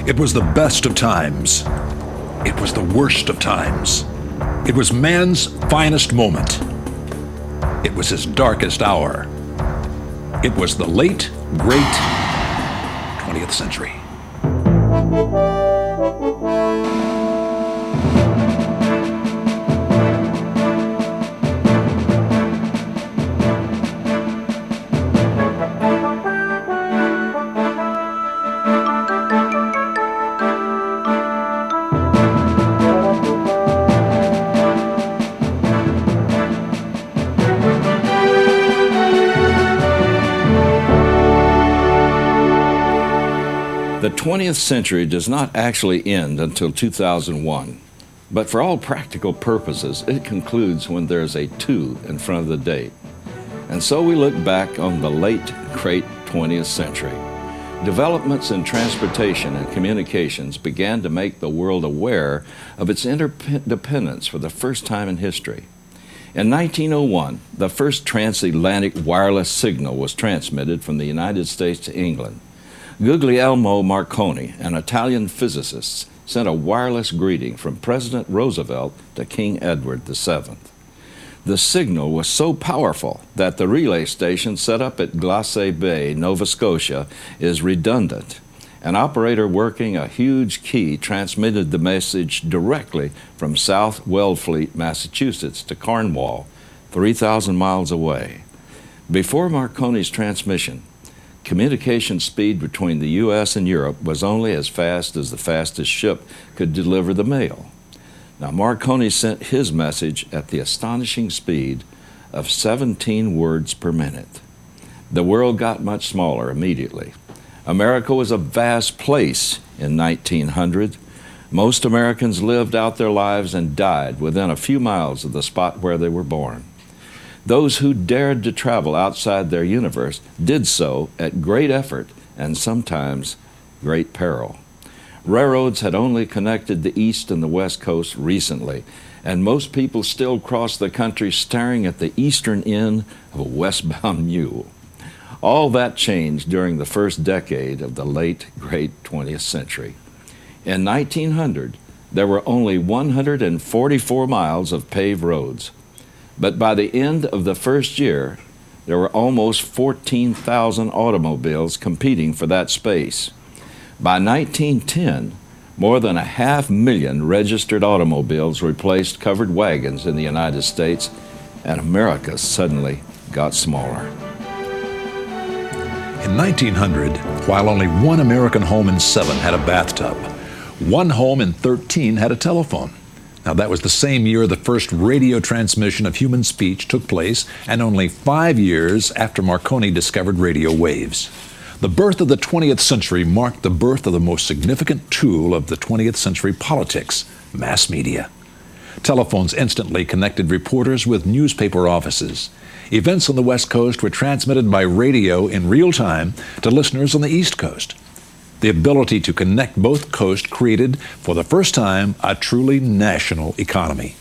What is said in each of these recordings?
It was the best of times. It was the worst of times. It was man's finest moment. It was his darkest hour. It was the late, great 20th century. The 20th century does not actually end until 2001, but for all practical purposes, it concludes when there's a 2 in front of the date. And so we look back on the late, great 20th century. Developments in transportation and communications began to make the world aware of its interdependence for the first time in history. In 1901, the first transatlantic wireless signal was transmitted from the United States to England. Guglielmo Marconi, an Italian physicist, sent a wireless greeting from President Roosevelt to King Edward VII. The signal was so powerful that the relay station set up at Glace Bay, Nova Scotia, is redundant. An operator working a huge key transmitted the message directly from South Wellfleet, Massachusetts to Cornwall, 3,000 miles away. Before Marconi's transmission, communication speed between the U.S. and Europe was only as fast as the fastest ship could deliver the mail. Now, Marconi sent his message at the astonishing speed of 17 words per minute. The world got much smaller immediately. America was a vast place in 1900. Most Americans lived out their lives and died within a few miles of the spot where they were born. Those who dared to travel outside their universe did so at great effort and sometimes great peril. Railroads had only connected the East and the West Coast recently, and most people still crossed the country staring at the eastern end of a westbound mule. All that changed during the first decade of the late, great 20th century. In 1900, there were only 144 miles of paved roads. But by the end of the first year, there were almost 14,000 automobiles competing for that space. By 1910, more than 500,000 registered automobiles replaced covered wagons in the United States, and America suddenly got smaller. In 1900, while only 1 American home in 7 had a bathtub, 1 home in 13 had a telephone. Now, that was the same year the first radio transmission of human speech took place, and only 5 years after Marconi discovered radio waves. The birth of the 20th century marked the birth of the most significant tool of the 20th century politics, mass media. Telephones instantly connected reporters with newspaper offices. Events on the West Coast were transmitted by radio in real time to listeners on the East Coast. The ability to connect both coasts created, for the first time, a truly national economy.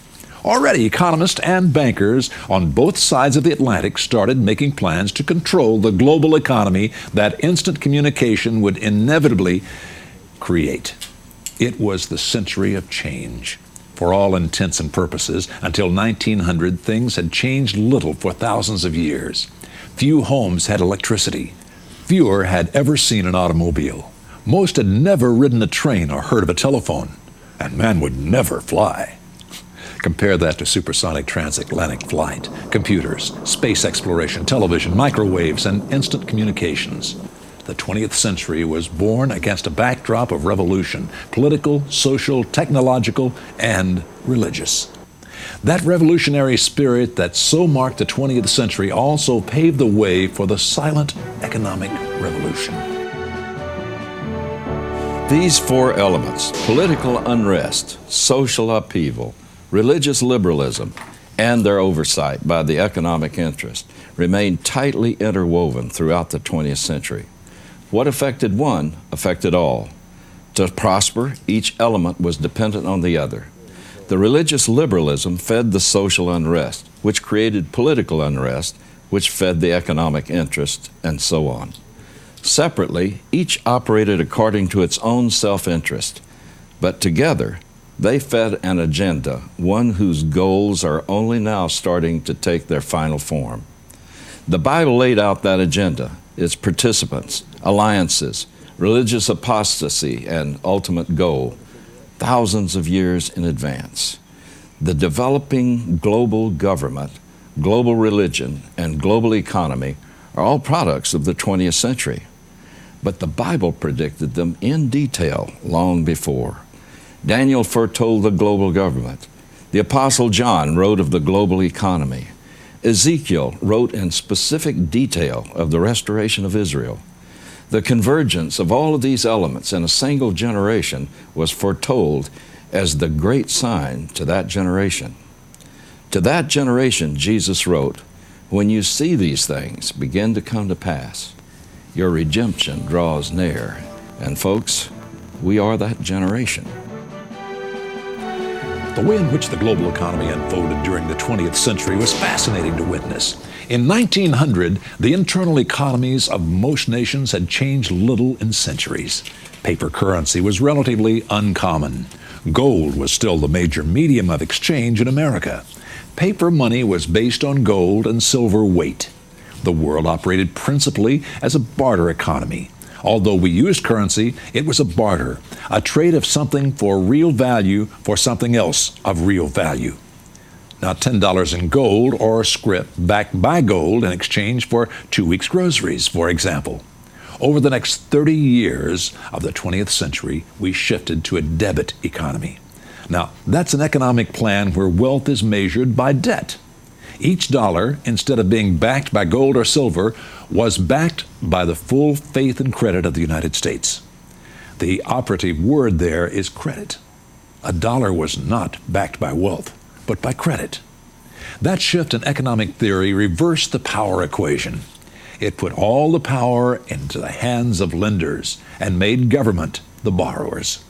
Already, economists and bankers on both sides of the Atlantic started making plans to control the global economy that instant communication would inevitably create. It was the century of change. For all intents and purposes, until 1900, things had changed little for thousands of years. Few homes had electricity. Fewer had ever seen an automobile. Most had never ridden a train or heard of a telephone, and man would never fly. Compare that to supersonic transatlantic flight, computers, space exploration, television, microwaves, and instant communications. The 20th century was born against a backdrop of revolution, political, social, technological, and religious. That revolutionary spirit that so marked the 20th century also paved the way for the silent economic revolution. These 4 elements, political unrest, social upheaval, religious liberalism, and their oversight by the economic interest, remained tightly interwoven throughout the 20th century. What affected one affected all. To prosper, each element was dependent on the other. The religious liberalism fed the social unrest, which created political unrest, which fed the economic interest, and so on. Separately, each operated according to its own self-interest, but together they fed an agenda, one whose goals are only now starting to take their final form. The Bible laid out that agenda, its participants, alliances, religious apostasy, and ultimate goal, thousands of years in advance. The developing global government, global religion, and global economy are all products of the 20th century. But the Bible predicted them in detail long before. Daniel foretold the global government. The Apostle John wrote of the global economy. Ezekiel wrote in specific detail of the restoration of Israel. The convergence of all of these elements in a single generation was foretold as the great sign to that generation. To that generation, Jesus wrote, "When you see these things begin to come to pass, your redemption draws near." And folks, we are that generation. The way in which the global economy unfolded during the 20th century was fascinating to witness. In 1900, the internal economies of most nations had changed little in centuries. Paper currency was relatively uncommon. Gold was still the major medium of exchange in America. Paper money was based on gold and silver weight. The world operated principally as a barter economy. Although we used currency, it was a barter, a trade of something for real value for something else of real value. Not $10 in gold or scrip backed by gold in exchange for 2 weeks' groceries, for example. Over the next 30 years of the 20th century, we shifted to a debit economy. Now, that's an economic plan where wealth is measured by debt. Each dollar, instead of being backed by gold or silver, was backed by the full faith and credit of the United States. The operative word there is credit. A dollar was not backed by wealth, but by credit. That shift in economic theory reversed the power equation. It put all the power into the hands of lenders and made government the borrowers.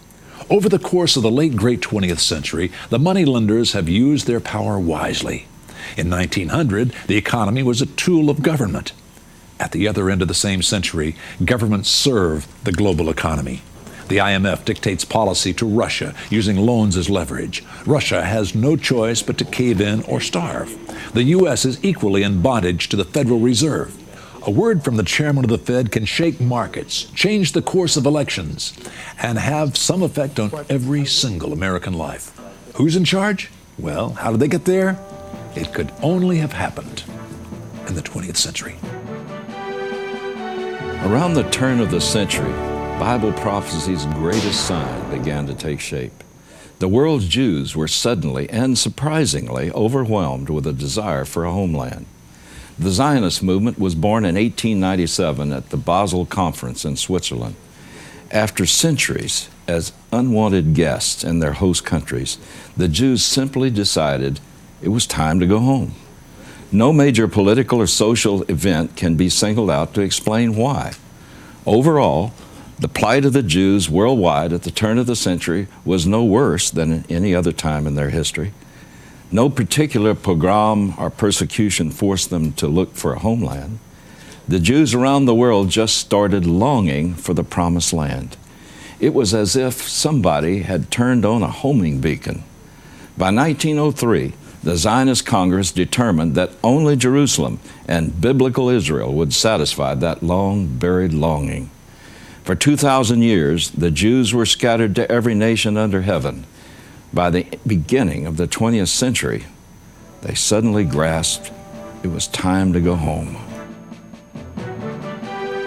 Over the course of the late great 20th century, the money lenders have used their power wisely. In 1900, the economy was a tool of government. At the other end of the same century, governments serve the global economy. The IMF dictates policy to Russia using loans as leverage. Russia has no choice but to cave in or starve. The U.S. is equally in bondage to the Federal Reserve. A word from the chairman of the Fed can shake markets, change the course of elections, and have some effect on every single American life. Who's in charge? Well, how did they get there? It could only have happened in the 20th century. Around the turn of the century, Bible prophecy's greatest sign began to take shape. The world's Jews were suddenly and surprisingly overwhelmed with a desire for a homeland. The Zionist movement was born in 1897 at the Basel Conference in Switzerland. After centuries as unwanted guests in their host countries, the Jews simply decided it was time to go home. No major political or social event can be singled out to explain why. Overall, the plight of the Jews worldwide at the turn of the century was no worse than at any other time in their history. No particular pogrom or persecution forced them to look for a homeland. The Jews around the world just started longing for the promised land. It was as if somebody had turned on a homing beacon. By 1903, the Zionist Congress determined that only Jerusalem and biblical Israel would satisfy that long-buried longing. For 2,000 years, the Jews were scattered to every nation under heaven. By the beginning of the 20th century, they suddenly grasped it was time to go home.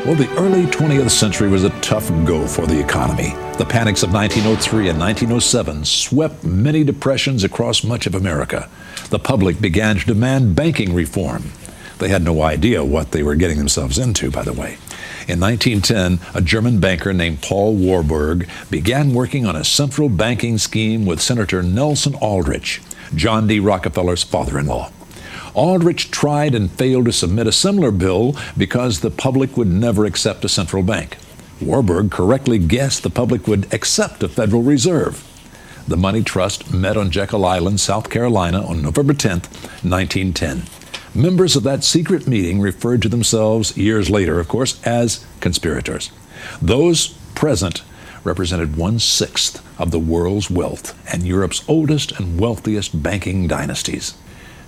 Well, the early 20th century was a tough go for the economy. The panics of 1903 and 1907 swept many depressions across much of America. The public began to demand banking reform. They had no idea what they were getting themselves into, by the way. In 1910, a German banker named Paul Warburg began working on a central banking scheme with Senator Nelson Aldrich, John D. Rockefeller's father-in-law. Aldrich tried and failed to submit a similar bill because the public would never accept a central bank. Warburg correctly guessed the public would accept a Federal Reserve. The Money Trust met on Jekyll Island, South Carolina on November 10, 1910. Members of that secret meeting referred to themselves, years later, of course, as conspirators. Those present represented 1/6 of the world's wealth and Europe's oldest and wealthiest banking dynasties.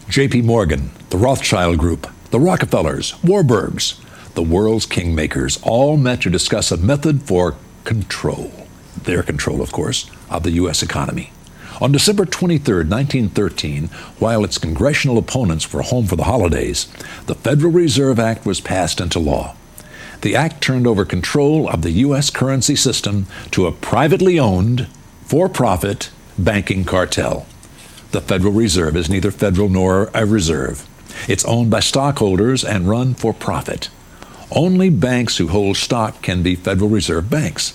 J.P. Morgan, the Rothschild Group, the Rockefellers, Warburgs, the world's kingmakers all met to discuss a method for control, their control, of course, of the U.S. economy. On December 23, 1913, while its congressional opponents were home for the holidays, the Federal Reserve Act was passed into law. The act turned over control of the U.S. currency system to a privately owned, for-profit banking cartel. The Federal Reserve is neither federal nor a reserve. It's owned by stockholders and run for profit. Only banks who hold stock can be Federal Reserve banks.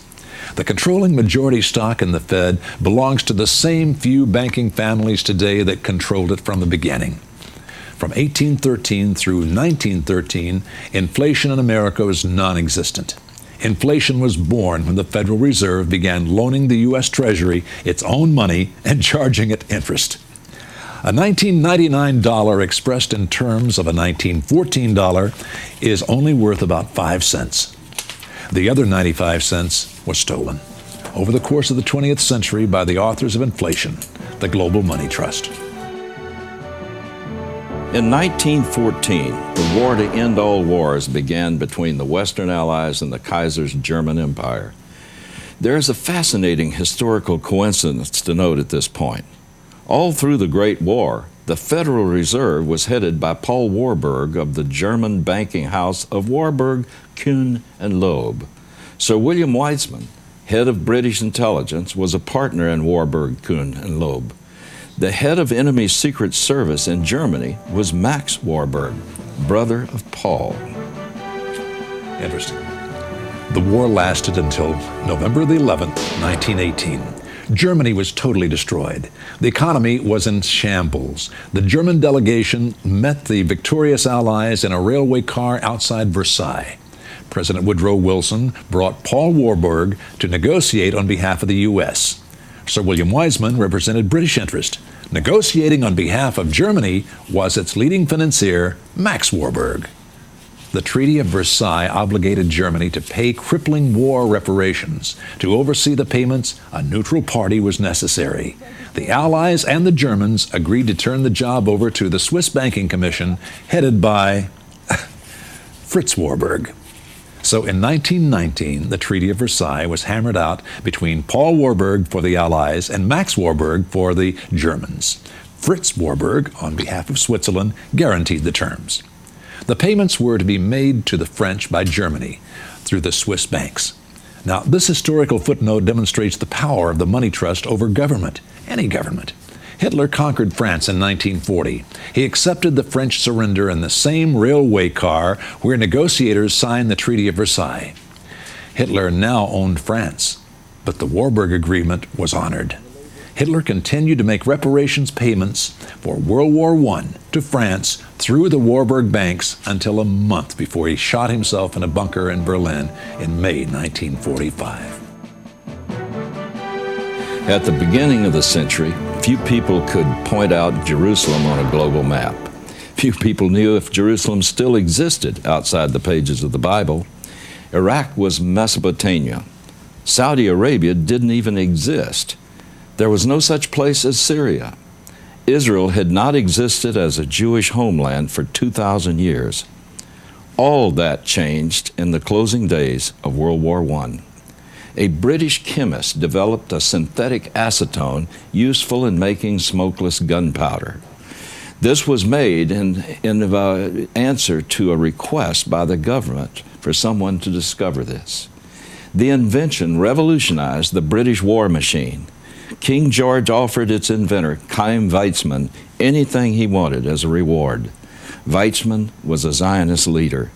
The controlling majority stock in the Fed belongs to the same few banking families today that controlled it from the beginning. From 1813 through 1913, inflation in America was non-existent. Inflation was born when the Federal Reserve began loaning the U.S. Treasury its own money and charging it interest. A $1999 expressed in terms of a $1914 is only worth about 5 cents. The other 95 cents was stolen over the course of the 20th century by the authors of inflation, the global money trust. In 1914, the war to end all wars began between the Western Allies and the Kaiser's German Empire. There is a fascinating historical coincidence to note at this point. All through the Great War, the Federal Reserve was headed by Paul Warburg of the German banking house of Warburg, Kuhn and Loeb. Sir William Weizmann, head of British intelligence, was a partner in Warburg, Kuhn and Loeb. The head of enemy secret service in Germany was Max Warburg, brother of Paul. Interesting. The war lasted until November the 11th, 1918. Germany was totally destroyed. The economy was in shambles. The German delegation met the victorious Allies in a railway car outside Versailles. President Woodrow Wilson brought Paul Warburg to negotiate on behalf of the U.S. Sir William Weizmann represented British interest. Negotiating on behalf of Germany was its leading financier, Max Warburg. The Treaty of Versailles obligated Germany to pay crippling war reparations. To oversee the payments, a neutral party was necessary. The Allies and the Germans agreed to turn the job over to the Swiss Banking Commission, headed by Fritz Warburg. So in 1919, the Treaty of Versailles was hammered out between Paul Warburg for the Allies and Max Warburg for the Germans. Fritz Warburg, on behalf of Switzerland, guaranteed the terms. The payments were to be made to the French by Germany through the Swiss banks. Now, this historical footnote demonstrates the power of the money trust over government, any government. Hitler conquered France in 1940. He accepted the French surrender in the same railway car where negotiators signed the Treaty of Versailles. Hitler now owned France, but the Warburg Agreement was honored. Hitler continued to make reparations payments for World War I to France through the Warburg banks until a month before he shot himself in a bunker in Berlin in May 1945. At the beginning of the century, few people could point out Jerusalem on a global map. Few people knew if Jerusalem still existed outside the pages of the Bible. Iraq was Mesopotamia. Saudi Arabia didn't even exist. There was no such place as Syria. Israel had not existed as a Jewish homeland for 2,000 years. All that changed in the closing days of World War I. A British chemist developed a synthetic acetone useful in making smokeless gunpowder. This was made in answer to a request by the government for someone to discover this. The invention revolutionized the British war machine. King George offered its inventor, Chaim Weizmann, anything he wanted as a reward. Weizmann was a Zionist leader.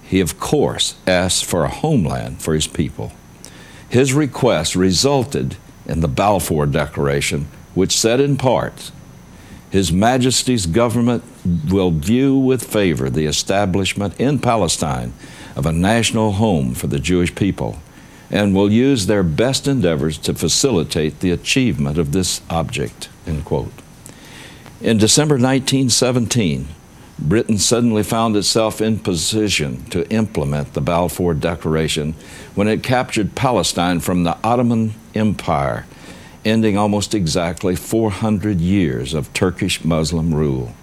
He, of course, asked for a homeland for his people. His request resulted in the Balfour Declaration, which said in part, His Majesty's government will view with favor the establishment in Palestine of a national home for the Jewish people, and will use their best endeavors to facilitate the achievement of this object, end quote. In December 1917, Britain suddenly found itself in position to implement the Balfour Declaration when it captured Palestine from the Ottoman Empire, ending almost exactly 400 years of Turkish Muslim rule.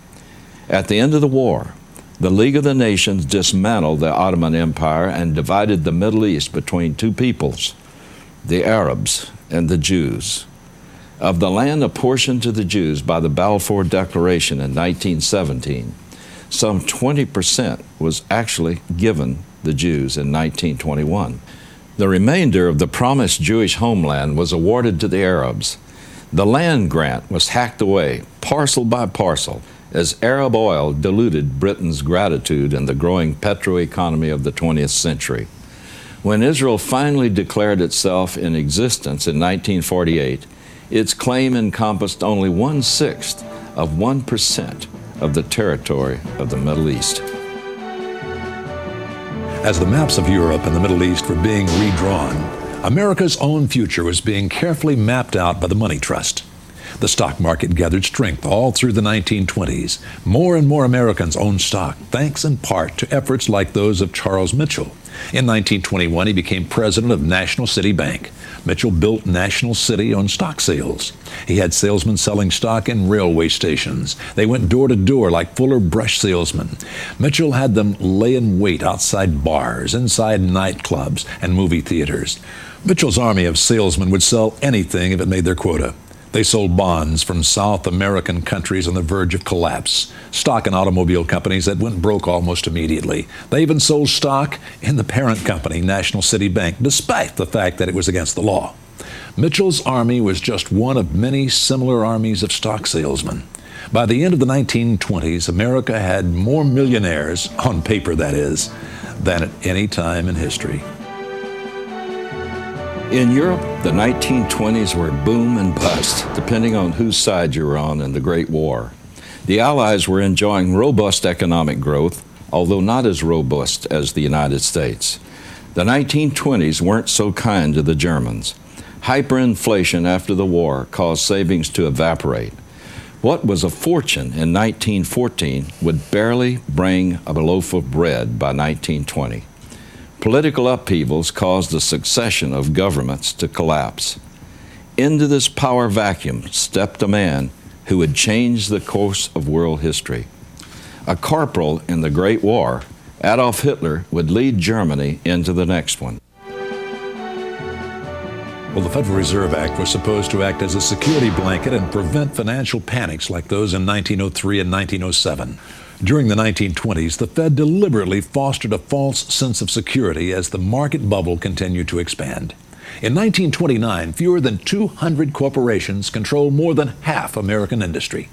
At the end of the war, the League of the Nations dismantled the Ottoman Empire and divided the Middle East between two peoples, the Arabs and the Jews. Of the land apportioned to the Jews by the Balfour Declaration in 1917, some 20% was actually given the Jews in 1921. The remainder of the promised Jewish homeland was awarded to the Arabs. The land grant was hacked away, parcel by parcel, as Arab oil diluted Britain's gratitude in the growing petroeconomy of the 20th century. When Israel finally declared itself in existence in 1948, its claim encompassed only 1/6 of 1% of the territory of the Middle East. As the maps of Europe and the Middle East were being redrawn, America's own future was being carefully mapped out by the money trust. The stock market gathered strength all through the 1920s. More and more Americans owned stock, thanks in part to efforts like those of Charles Mitchell. In 1921, he became president of National City Bank. Mitchell built National City on stock sales. He had salesmen selling stock in railway stations. They went door to door like Fuller brush salesmen. Mitchell had them lay in wait outside bars, inside nightclubs, and movie theaters. Mitchell's army of salesmen would sell anything if it made their quota. They sold bonds from South American countries on the verge of collapse, stock in automobile companies that went broke almost immediately. They even sold stock in the parent company, National City Bank, despite the fact that it was against the law. Mitchell's army was just one of many similar armies of stock salesmen. By the end of the 1920s, America had more millionaires, on paper that is, than at any time in history. In Europe, the 1920s were boom and bust, depending on whose side you were on in the Great War. The Allies were enjoying robust economic growth, although not as robust as the United States. The 1920s weren't so kind to the Germans. Hyperinflation after the war caused savings to evaporate. What was a fortune in 1914 would barely bring a loaf of bread by 1920. Political upheavals caused a succession of governments to collapse. Into this power vacuum stepped a man who would change the course of world history. A corporal in the Great War, Adolf Hitler would lead Germany into the next one. Well, the Federal Reserve Act was supposed to act as a security blanket and prevent financial panics like those in 1903 and 1907. During the 1920s, the Fed deliberately fostered a false sense of security as the market bubble continued to expand. In 1929, fewer than 200 corporations controlled more than half American industry.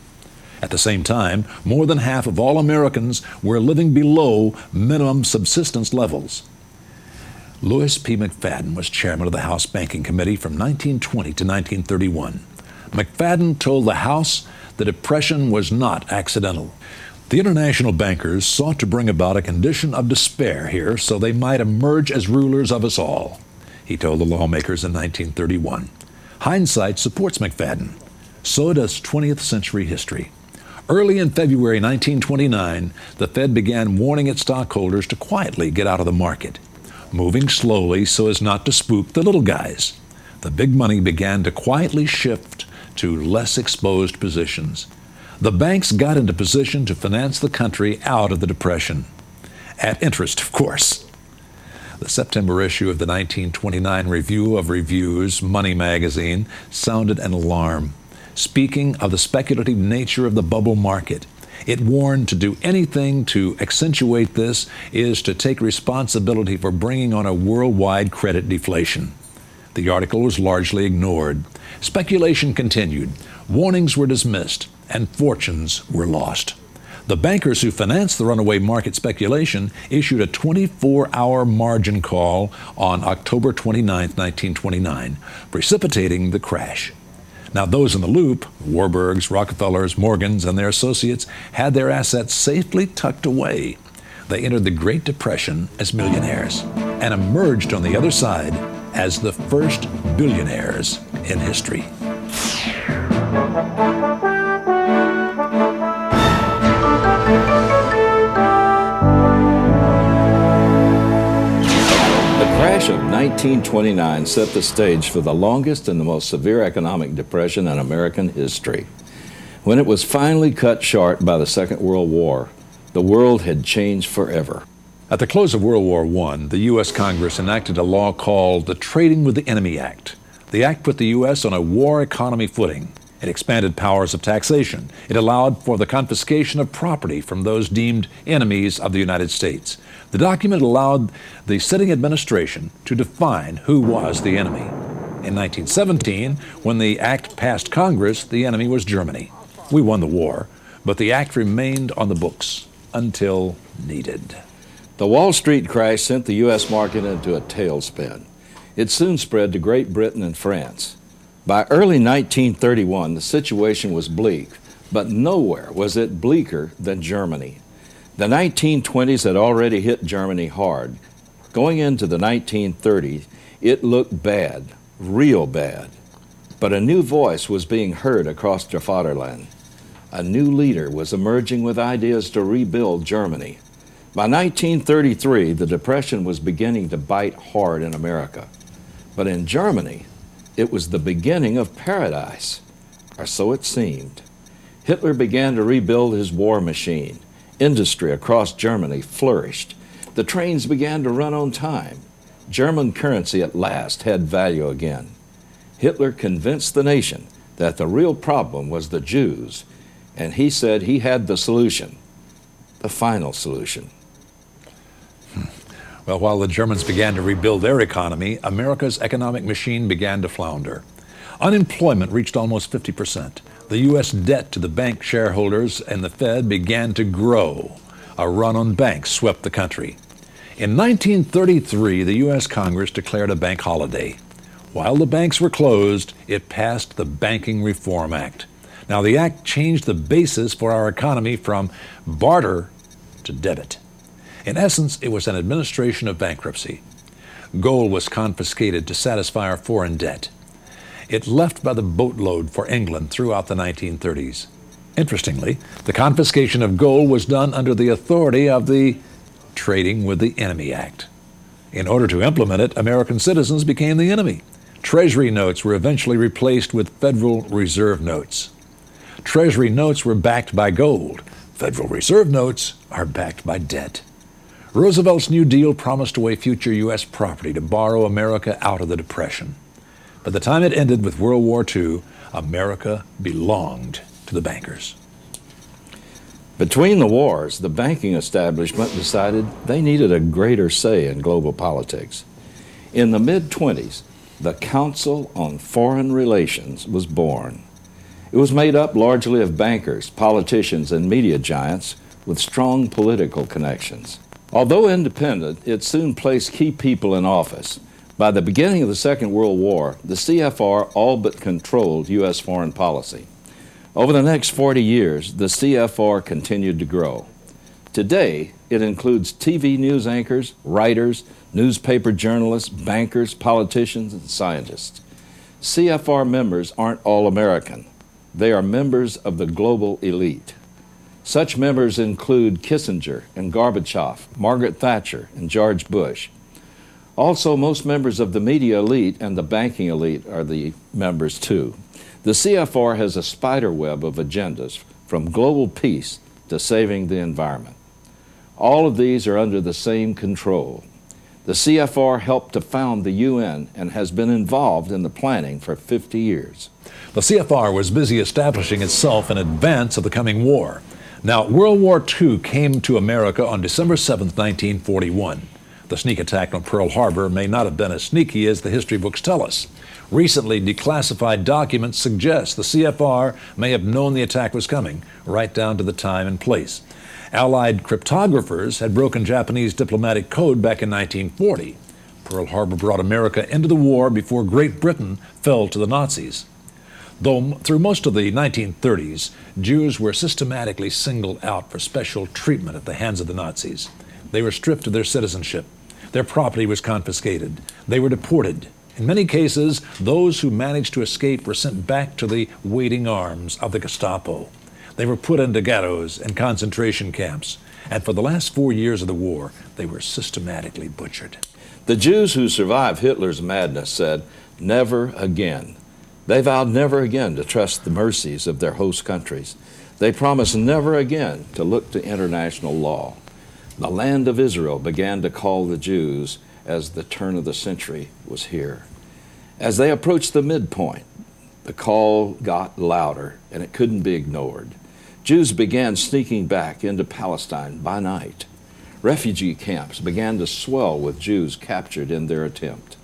At the same time, more than half of all Americans were living below minimum subsistence levels. Louis P. McFadden was chairman of the House Banking Committee from 1920 to 1931. McFadden told the House the Depression was not accidental. The international bankers sought to bring about a condition of despair here so they might emerge as rulers of us all, he told the lawmakers in 1931. Hindsight supports McFadden. So does 20th century history. Early in February 1929, the Fed began warning its stockholders to quietly get out of the market, moving slowly so as not to spook the little guys. The big money began to quietly shift to less exposed positions. The banks got into position to finance the country out of the Depression. At interest, of course. The September issue of the 1929 Review of Reviews, Money magazine, sounded an alarm. Speaking of the speculative nature of the bubble market, it warned to do anything to accentuate this is to take responsibility for bringing on a worldwide credit deflation. The article was largely ignored. Speculation continued. Warnings were dismissed, and fortunes were lost. The bankers who financed the runaway market speculation issued a 24-hour margin call on October 29, 1929, precipitating the crash. Now, those in the loop, Warburgs, Rockefellers, Morgans, and their associates, had their assets safely tucked away. They entered the Great Depression as millionaires and emerged on the other side as the first billionaires in history. 1929 set the stage for the longest and the most severe economic depression in American history. When it was finally cut short by the Second World War, the world had changed forever. At the close of World War I, the U.S. Congress enacted a law called the Trading with the Enemy Act. The act put the U.S. on a war economy footing. It expanded powers of taxation. It allowed for the confiscation of property from those deemed enemies of the United States. The document allowed the sitting administration to define who was the enemy. In 1917, when the act passed Congress, the enemy was Germany. We won the war, but the act remained on the books until needed. The Wall Street crash sent the U.S. market into a tailspin. It soon spread to Great Britain and France. By early 1931, the situation was bleak, but nowhere was it bleaker than Germany. The 1920s had already hit Germany hard. Going into the 1930s, it looked bad, real bad. But a new voice was being heard across the fatherland. A new leader was emerging with ideas to rebuild Germany. By 1933, the Depression was beginning to bite hard in America. But in Germany, it was the beginning of paradise, or so it seemed. Hitler began to rebuild his war machine. Industry across Germany flourished. The trains began to run on time. German currency at last had value again. Hitler convinced the nation that the real problem was the Jews, and he said he had the solution, the final solution. Well, while the Germans began to rebuild their economy, America's economic machine began to flounder. Unemployment reached almost 50%. The U.S. debt to the bank shareholders and the Fed began to grow. A run on banks swept the country. In 1933, the U.S. Congress declared a bank holiday. While the banks were closed, it passed the Banking Reform Act. Now, the act changed the basis for our economy from barter to debit. In essence, it was an administration of bankruptcy. Gold was confiscated to satisfy our foreign debt. It left by the boatload for England throughout the 1930s. Interestingly, the confiscation of gold was done under the authority of the Trading with the Enemy Act. In order to implement it, American citizens became the enemy. Treasury notes were eventually replaced with Federal Reserve notes. Treasury notes were backed by gold. Federal Reserve notes are backed by debt. Roosevelt's New Deal promised away future U.S. property to borrow America out of the Depression. By the time it ended with World War II, America belonged to the bankers. Between the wars, the banking establishment decided they needed a greater say in global politics. In the mid-20s, the Council on Foreign Relations was born. It was made up largely of bankers, politicians, and media giants with strong political connections. Although independent, it soon placed key people in office. By the beginning of the Second World War, the CFR all but controlled U.S. foreign policy. Over the next 40 years, the CFR continued to grow. Today, it includes TV news anchors, writers, newspaper journalists, bankers, politicians, and scientists. CFR members aren't all American. They are members of the global elite. Such members include Kissinger and Gorbachev, Margaret Thatcher and George Bush. Also, most members of the media elite and the banking elite are the members too. The CFR has a spider web of agendas, from global peace to saving the environment. All of these are under the same control. The CFR helped to found the UN and has been involved in the planning for 50 years. The CFR was busy establishing itself in advance of the coming war. Now, World War II came to America on December 7, 1941. The sneak attack on Pearl Harbor may not have been as sneaky as the history books tell us. Recently declassified documents suggest the CFR may have known the attack was coming, right down to the time and place. Allied cryptographers had broken Japanese diplomatic code back in 1940. Pearl Harbor brought America into the war before Great Britain fell to the Nazis. Though through most of the 1930s, Jews were systematically singled out for special treatment at the hands of the Nazis. They were stripped of their citizenship. Their property was confiscated. They were deported. In many cases, those who managed to escape were sent back to the waiting arms of the Gestapo. They were put into ghettos and concentration camps. And for the last 4 years of the war, they were systematically butchered. The Jews who survived Hitler's madness said, "Never again." They vowed never again to trust the mercies of their host countries. They promised never again to look to international law. The land of Israel began to call the Jews as the turn of the century was here. As they approached the midpoint, the call got louder and it couldn't be ignored. Jews began sneaking back into Palestine by night. Refugee camps began to swell with Jews captured in their attempt.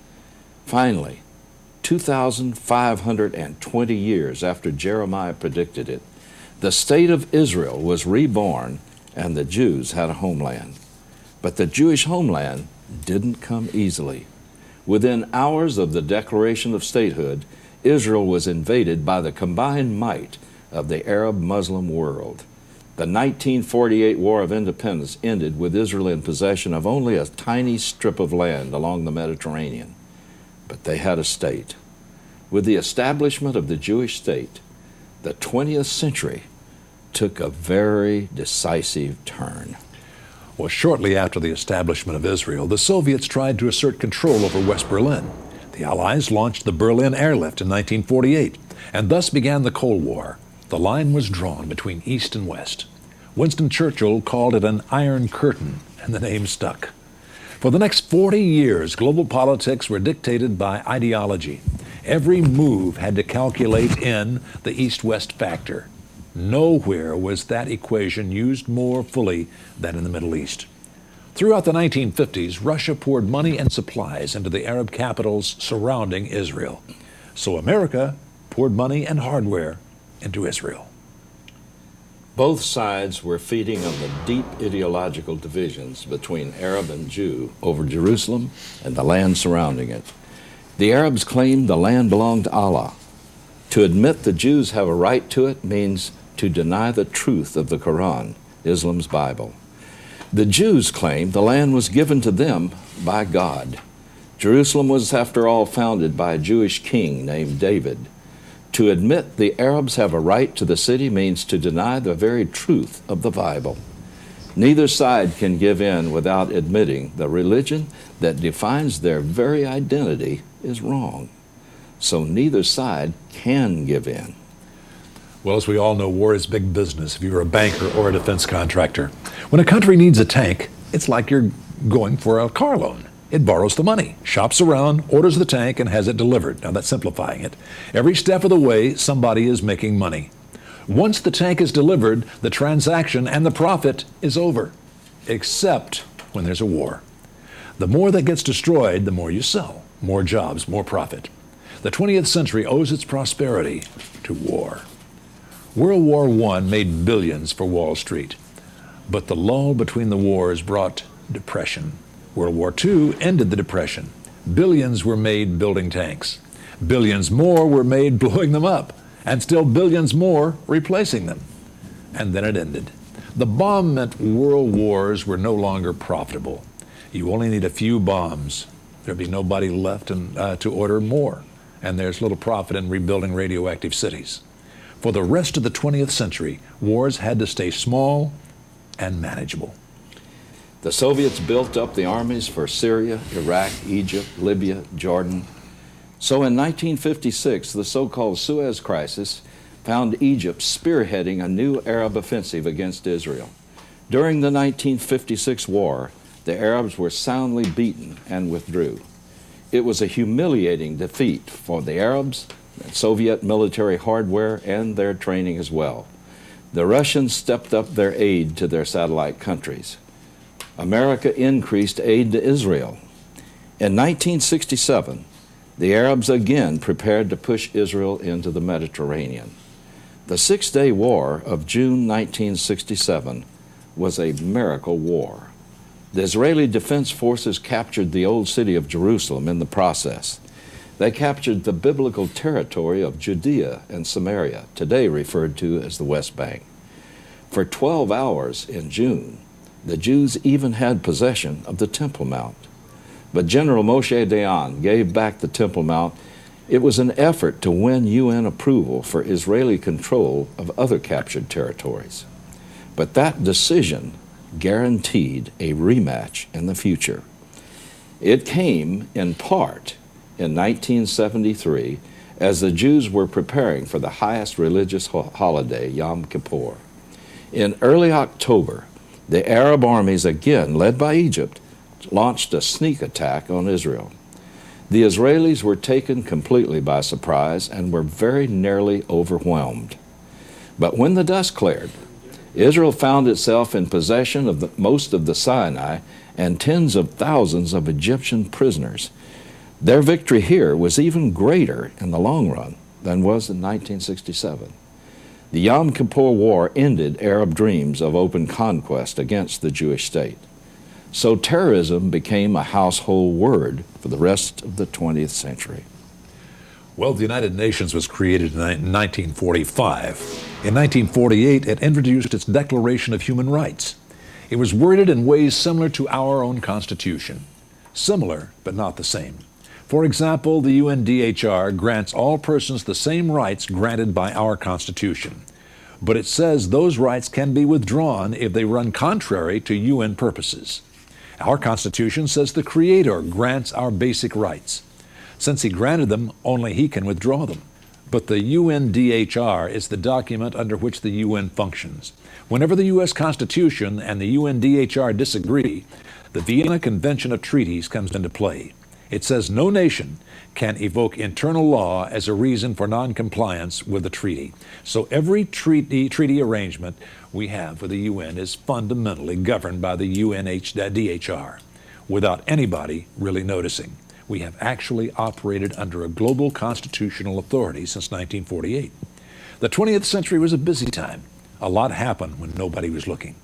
Finally, 2,520 years after Jeremiah predicted it, the state of Israel was reborn and the Jews had a homeland. But the Jewish homeland didn't come easily. Within hours of the declaration of statehood, Israel was invaded by the combined might of the Arab-Muslim world. The 1948 War of Independence ended with Israel in possession of only a tiny strip of land along the Mediterranean. But they had a state. With the establishment of the Jewish state, the 20th century took a very decisive turn. Well, shortly after the establishment of Israel, the Soviets tried to assert control over West Berlin. The Allies launched the Berlin Airlift in 1948, and thus began the Cold War. The line was drawn between East and West. Winston Churchill called it an Iron Curtain, and the name stuck. For the next 40 years, global politics were dictated by ideology. Every move had to calculate in the East-West factor. Nowhere was that equation used more fully than in the Middle East. Throughout the 1950s, Russia poured money and supplies into the Arab capitals surrounding Israel. So America poured money and hardware into Israel. Both sides were feeding on the deep ideological divisions between Arab and Jew over Jerusalem and the land surrounding it. The Arabs claimed the land belonged to Allah. To admit the Jews have a right to it means to deny the truth of the Quran, Islam's Bible. The Jews claimed the land was given to them by God. Jerusalem was, after all, founded by a Jewish king named David. To admit the Arabs have a right to the city means to deny the very truth of the Bible. Neither side can give in without admitting the religion that defines their very identity is wrong. So neither side can give in. Well, as we all know, war is big business if you're a banker or a defense contractor. When a country needs a tank, it's like you're going for a car loan. It borrows the money, shops around, orders the tank, and has it delivered. Now, that's simplifying it. Every step of the way, somebody is making money. Once the tank is delivered, the transaction and the profit is over, except when there's a war. The more that gets destroyed, the more you sell. More jobs, more profit. The 20th century owes its prosperity to war. World War I made billions for Wall Street, but the lull between the wars brought depression. World War II ended the depression. Billions were made building tanks. Billions more were made blowing them up, and still billions more replacing them. And then it ended. The bomb meant world wars were no longer profitable. You only need a few bombs. There'd be nobody left to order more, and there's little profit in rebuilding radioactive cities. For the rest of the 20th century, wars had to stay small and manageable. The Soviets built up the armies for Syria, Iraq, Egypt, Libya, Jordan. So in 1956, the so-called Suez Crisis found Egypt spearheading a new Arab offensive against Israel. During the 1956 war, the Arabs were soundly beaten and withdrew. It was a humiliating defeat for the Arabs, Soviet military hardware, and their training as well. The Russians stepped up their aid to their satellite countries. America increased aid to Israel. In 1967, the Arabs again prepared to push Israel into the Mediterranean. The Six-Day War of June 1967 was a miracle war. The Israeli Defense Forces captured the old city of Jerusalem in the process. They captured the biblical territory of Judea and Samaria, today referred to as the West Bank. For 12 hours in June, the Jews even had possession of the Temple Mount. But General Moshe Dayan gave back the Temple Mount. It was an effort to win UN approval for Israeli control of other captured territories. But that decision guaranteed a rematch in the future. It came in part in 1973 as the Jews were preparing for the highest religious holiday, Yom Kippur. In early October, the Arab armies, again led by Egypt, launched a sneak attack on Israel. The Israelis were taken completely by surprise and were very nearly overwhelmed. But when the dust cleared, Israel found itself in possession of most of the Sinai and tens of thousands of Egyptian prisoners. Their victory here was even greater in the long run than was in 1967. The Yom Kippur War ended Arab dreams of open conquest against the Jewish state. So terrorism became a household word for the rest of the 20th century. Well, the United Nations was created in 1945. In 1948, it introduced its Declaration of Human Rights. It was worded in ways similar to our own Constitution. Similar, but not the same. For example, the UNDHR grants all persons the same rights granted by our Constitution. But it says those rights can be withdrawn if they run contrary to UN purposes. Our Constitution says the Creator grants our basic rights. Since He granted them, only He can withdraw them. But the UNDHR is the document under which the UN functions. Whenever the U.S. Constitution and the UNDHR disagree, the Vienna Convention of Treaties comes into play. It says no nation can evoke internal law as a reason for noncompliance with the treaty. So every treaty arrangement we have with the UN is fundamentally governed by the UNDHR, without anybody really noticing. We have actually operated under a global constitutional authority since 1948. The 20th century was a busy time. A lot happened when nobody was looking.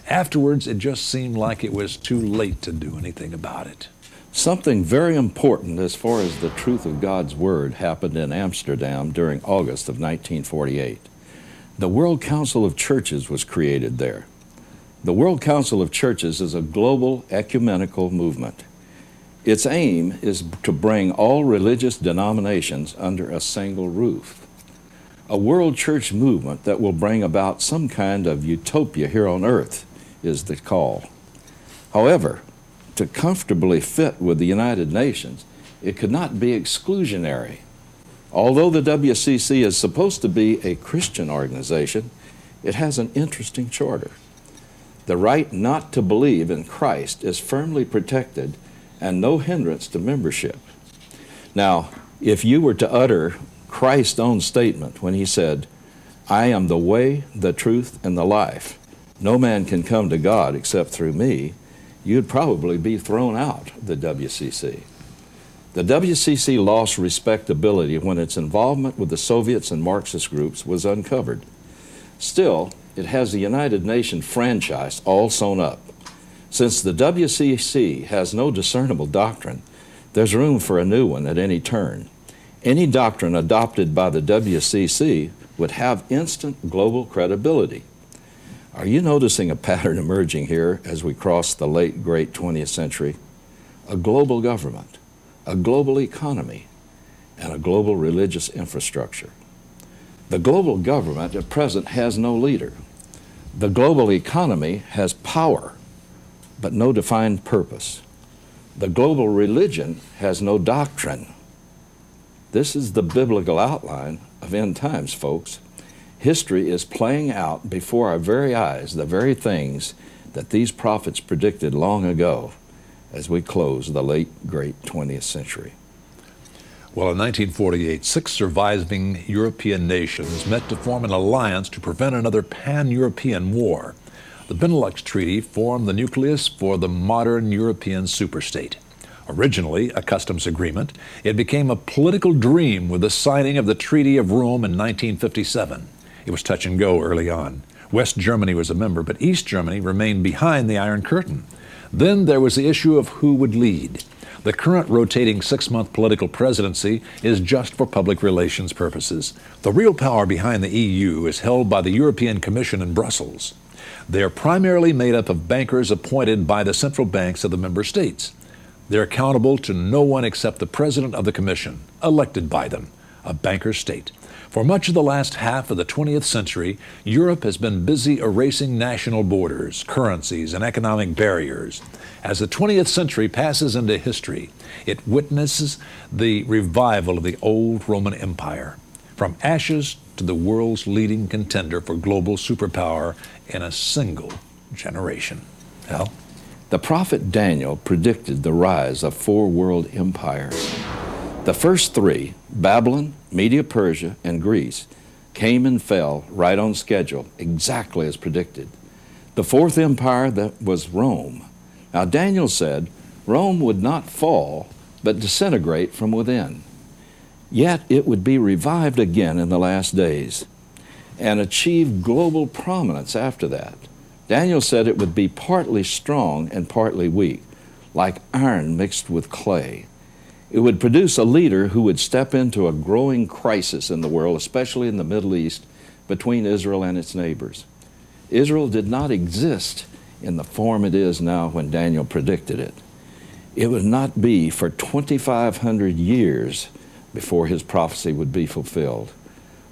Afterwards, it just seemed like it was too late to do anything about it. Something very important as far as the truth of God's Word happened in Amsterdam during August of 1948. The World Council of Churches was created there. The World Council of Churches is a global ecumenical movement. Its aim is to bring all religious denominations under a single roof. A world church movement that will bring about some kind of utopia here on earth is the call. However, to comfortably fit with the United Nations, it could not be exclusionary. Although the WCC is supposed to be a Christian organization, it has an interesting charter. The right not to believe in Christ is firmly protected and no hindrance to membership. Now, if you were to utter Christ's own statement when He said, "I am the way, the truth, and the life. No man can come to God except through me," you'd probably be thrown out of the WCC. The WCC lost respectability when its involvement with the Soviets and Marxist groups was uncovered. Still, it has the United Nations franchise all sewn up. Since the WCC has no discernible doctrine, there's room for a new one at any turn. Any doctrine adopted by the WCC would have instant global credibility. Are you noticing a pattern emerging here as we cross the late, great 20th century? A global government, a global economy, and a global religious infrastructure. The global government at present has no leader. The global economy has power, but no defined purpose. The global religion has no doctrine. This is the biblical outline of end times, folks. History is playing out before our very eyes the very things that these prophets predicted long ago as we close the late, great 20th century. Well, in 1948, 6 surviving European nations met to form an alliance to prevent another pan-European war. The Benelux Treaty formed the nucleus for the modern European superstate. Originally a customs agreement, it became a political dream with the signing of the Treaty of Rome in 1957. It was touch and go early on. West Germany was a member, but East Germany remained behind the Iron Curtain. Then there was the issue of who would lead. The current rotating 6-month political presidency is just for public relations purposes. The real power behind the EU is held by the European Commission in Brussels. They are primarily made up of bankers appointed by the central banks of the member states. They're accountable to no one except the president of the Commission, elected by them, a banker state. For much of the last half of the 20th century, Europe has been busy erasing national borders, currencies, and economic barriers. As the 20th century passes into history, it witnesses the revival of the old Roman Empire, from ashes to the world's leading contender for global superpower in a single generation. Hal? The prophet Daniel predicted the rise of 4 world empires. The first 3, Babylon, Media-Persia, and Greece, came and fell right on schedule, exactly as predicted. The 4th empire that was Rome. Now Daniel said Rome would not fall, but disintegrate from within. Yet it would be revived again in the last days and achieve global prominence after that. Daniel said it would be partly strong and partly weak, like iron mixed with clay. It would produce a leader who would step into a growing crisis in the world, especially in the Middle East, between Israel and its neighbors. Israel did not exist in the form it is now when Daniel predicted it. It would not be for 2,500 years before his prophecy would be fulfilled.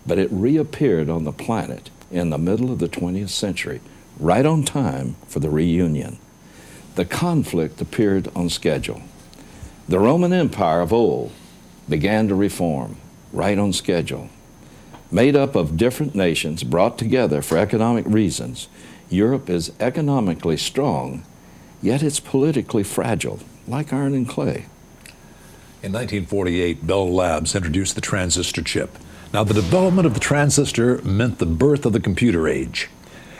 But it reappeared on the planet in the middle of the 20th century, right on time for the reunion. The conflict appeared on schedule. The Roman Empire of old began to reform, right on schedule. Made up of different nations brought together for economic reasons, Europe is economically strong, yet it's politically fragile, like iron and clay. In 1948, Bell Labs introduced the transistor chip. Now, the development of the transistor meant the birth of the computer age.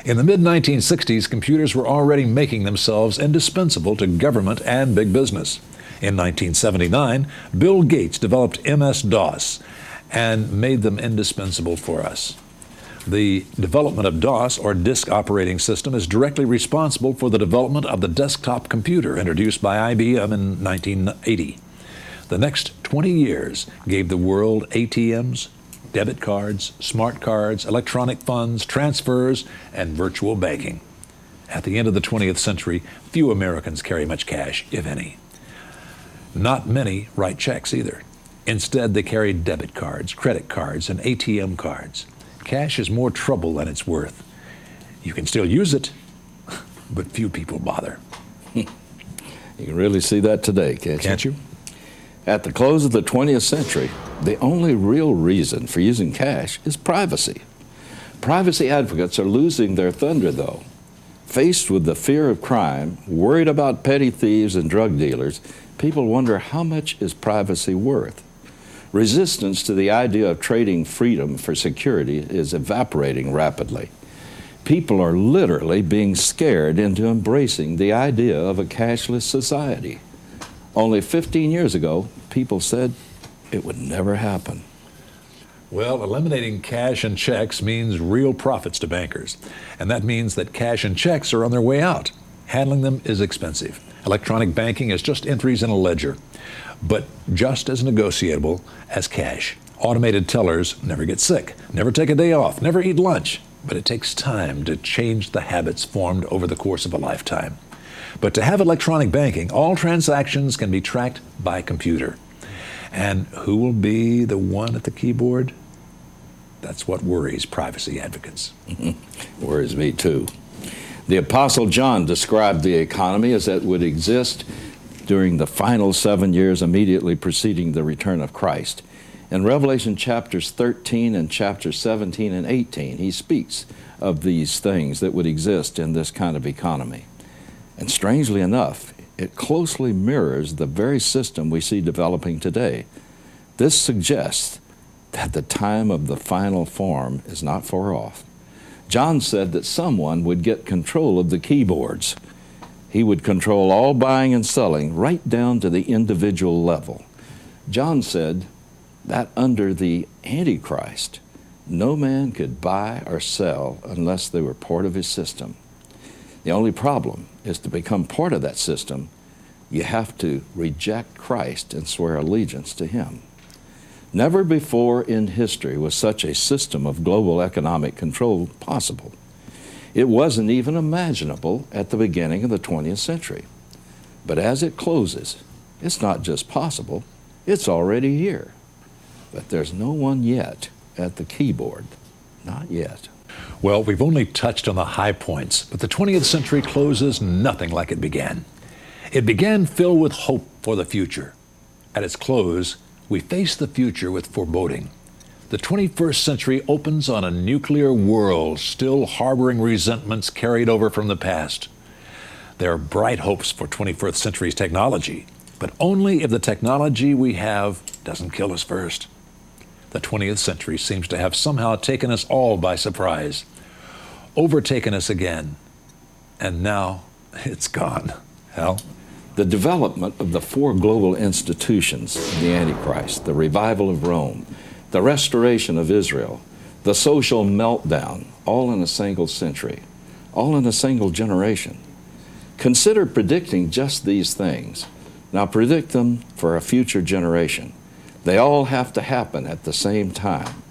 In the mid-1960s, computers were already making themselves indispensable to government and big business. In 1979, Bill Gates developed MS-DOS and made them indispensable for us. The development of DOS, or Disk Operating System, is directly responsible for the development of the desktop computer introduced by IBM in 1980. The next 20 years gave the world ATMs, debit cards, smart cards, electronic funds, transfers, and virtual banking. At the end of the 20th century, few Americans carry much cash, if any. Not many write checks either. Instead, they carry debit cards, credit cards, and ATM cards. Cash is more trouble than it's worth. You can still use it, but few people bother. You can really see that today, can't you? At the close of the 20th century, the only real reason for using cash is privacy. Privacy advocates are losing their thunder, though. Faced with the fear of crime, worried about petty thieves and drug dealers, people wonder, how much is privacy worth? Resistance to the idea of trading freedom for security is evaporating rapidly. People are literally being scared into embracing the idea of a cashless society. Only 15 years ago, people said it would never happen. Well, eliminating cash and checks means real profits to bankers. And that means that cash and checks are on their way out. Handling them is expensive. Electronic banking is just entries in a ledger, but just as negotiable as cash. Automated tellers never get sick, never take a day off, never eat lunch, but it takes time to change the habits formed over the course of a lifetime. But to have electronic banking, all transactions can be tracked by computer. And who will be the one at the keyboard? That's what worries privacy advocates. Worries me too. The Apostle John described the economy as it would exist during the final 7 years immediately preceding the return of Christ. In Revelation chapters 13 and chapters 17 and 18, he speaks of these things that would exist in this kind of economy. And strangely enough, it closely mirrors the very system we see developing today. This suggests that the time of the final form is not far off. John said that someone would get control of the keyboards. He would control all buying and selling right down to the individual level. John said that under the Antichrist, no man could buy or sell unless they were part of his system. The only problem is to become part of that system, you have to reject Christ and swear allegiance to him. Never before in history was such a system of global economic control possible. It wasn't even imaginable at the beginning of the 20th century. But as it closes, it's not just possible, it's already here. But there's no one yet at the keyboard. Not yet. Well, we've only touched on the high points, but the 20th century closes nothing like it began. It began filled with hope for the future. At its close, we face the future with foreboding. The 21st century opens on a nuclear world still harboring resentments carried over from the past. There are bright hopes for 21st century's technology, but only if the technology we have doesn't kill us first. The 20th century seems to have somehow taken us all by surprise, overtaken us again, and now it's gone. Hal? The development of the four global institutions, the Antichrist, the revival of Rome, the restoration of Israel, the social meltdown, all in a single century, all in a single generation. Consider predicting just these things. Now predict them for a future generation. They all have to happen at the same time.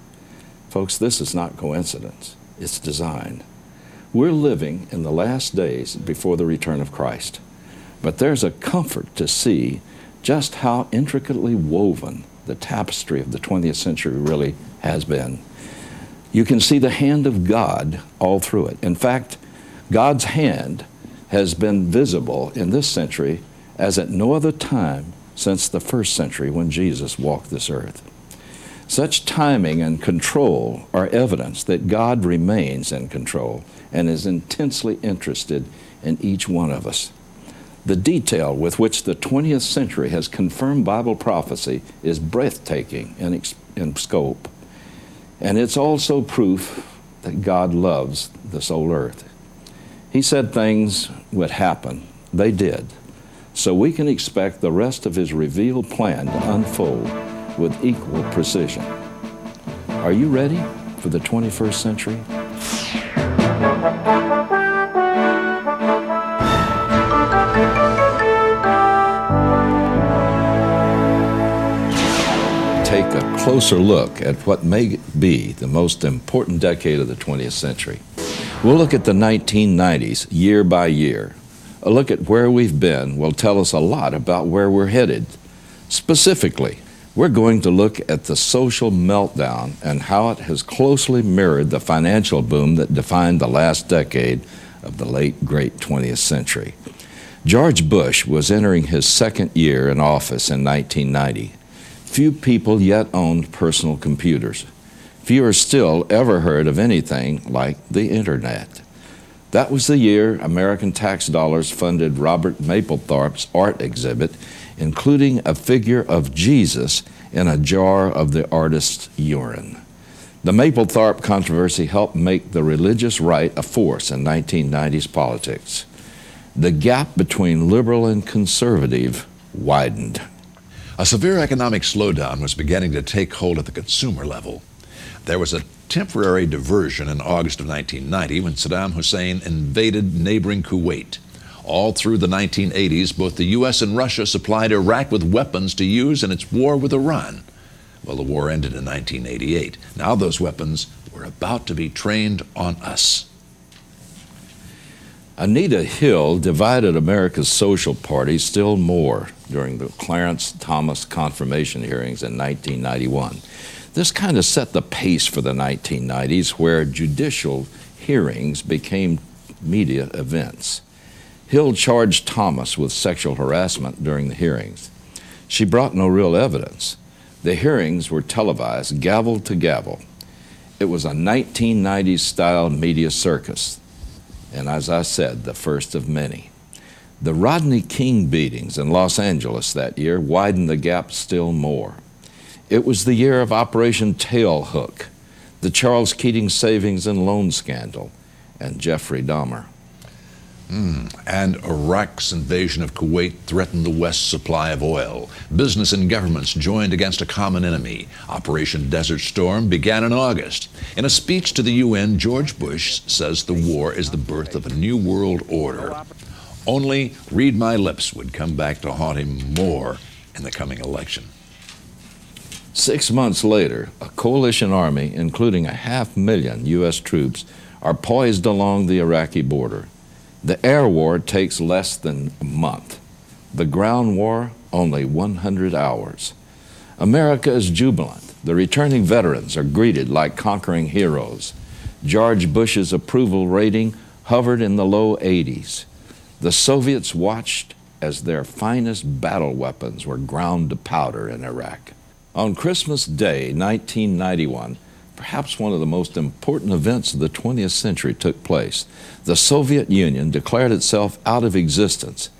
Folks, this is not coincidence. It's design. We're living in the last days before the return of Christ. But there's a comfort to see just how intricately woven the tapestry of the 20th century really has been. You can see the hand of God all through it. In fact, God's hand has been visible in this century as at no other time since the first century when Jesus walked this earth. Such timing and control are evidence that God remains in control and is intensely interested in each one of us. The detail with which the 20th century has confirmed Bible prophecy is breathtaking in scope, and it's also proof that God loves this old earth. He said things would happen. They did. So we can expect the rest of His revealed plan to unfold with equal precision. Are you ready for the 21st century? Take a closer look at what may be the most important decade of the 20th century. We'll look at the 1990s year by year. A look at where we've been will tell us a lot about where we're headed. Specifically, we're going to look at the social meltdown and how it has closely mirrored the financial boom that defined the last decade of the late, great 20th century. George Bush was entering his second year in office in 1990. Few people yet owned personal computers. Fewer still ever heard of anything like the internet. That was the year American tax dollars funded Robert Mapplethorpe's art exhibit, including a figure of Jesus in a jar of the artist's urine. The Mapplethorpe controversy helped make the religious right a force in 1990s politics. The gap between liberal and conservative widened. A severe economic slowdown was beginning to take hold at the consumer level. There was a temporary diversion in August of 1990 when Saddam Hussein invaded neighboring Kuwait. All through the 1980s, both the U.S. and Russia supplied Iraq with weapons to use in its war with Iran. Well, the war ended in 1988. Now those weapons were about to be trained on us. Anita Hill divided America's social party still more during the Clarence Thomas confirmation hearings in 1991. This kind of set the pace for the 1990s, where judicial hearings became media events. Hill charged Thomas with sexual harassment during the hearings. She brought no real evidence. The hearings were televised gavel to gavel. It was a 1990s-style media circus, and as I said, the first of many. The Rodney King beatings in Los Angeles that year widened the gap still more. It was the year of Operation Tailhook, the Charles Keating savings and loan scandal, and Jeffrey Dahmer. And Iraq's invasion of Kuwait threatened the West's supply of oil. Business and governments joined against a common enemy. Operation Desert Storm began in August. In a speech to the UN, George Bush says the war is the birth of a new world order. Only read my lips would come back to haunt him more in the coming election. 6 months later, a coalition army, including 500,000 U.S. troops, are poised along the Iraqi border. The air war takes less than a month. The ground war, only 100 hours. America is jubilant. The returning veterans are greeted like conquering heroes. George Bush's approval rating hovered in the low 80s. The Soviets watched as their finest battle weapons were ground to powder in Iraq. On Christmas Day, 1991, perhaps one of the most important events of the 20th century took place. The Soviet Union declared itself out of existence,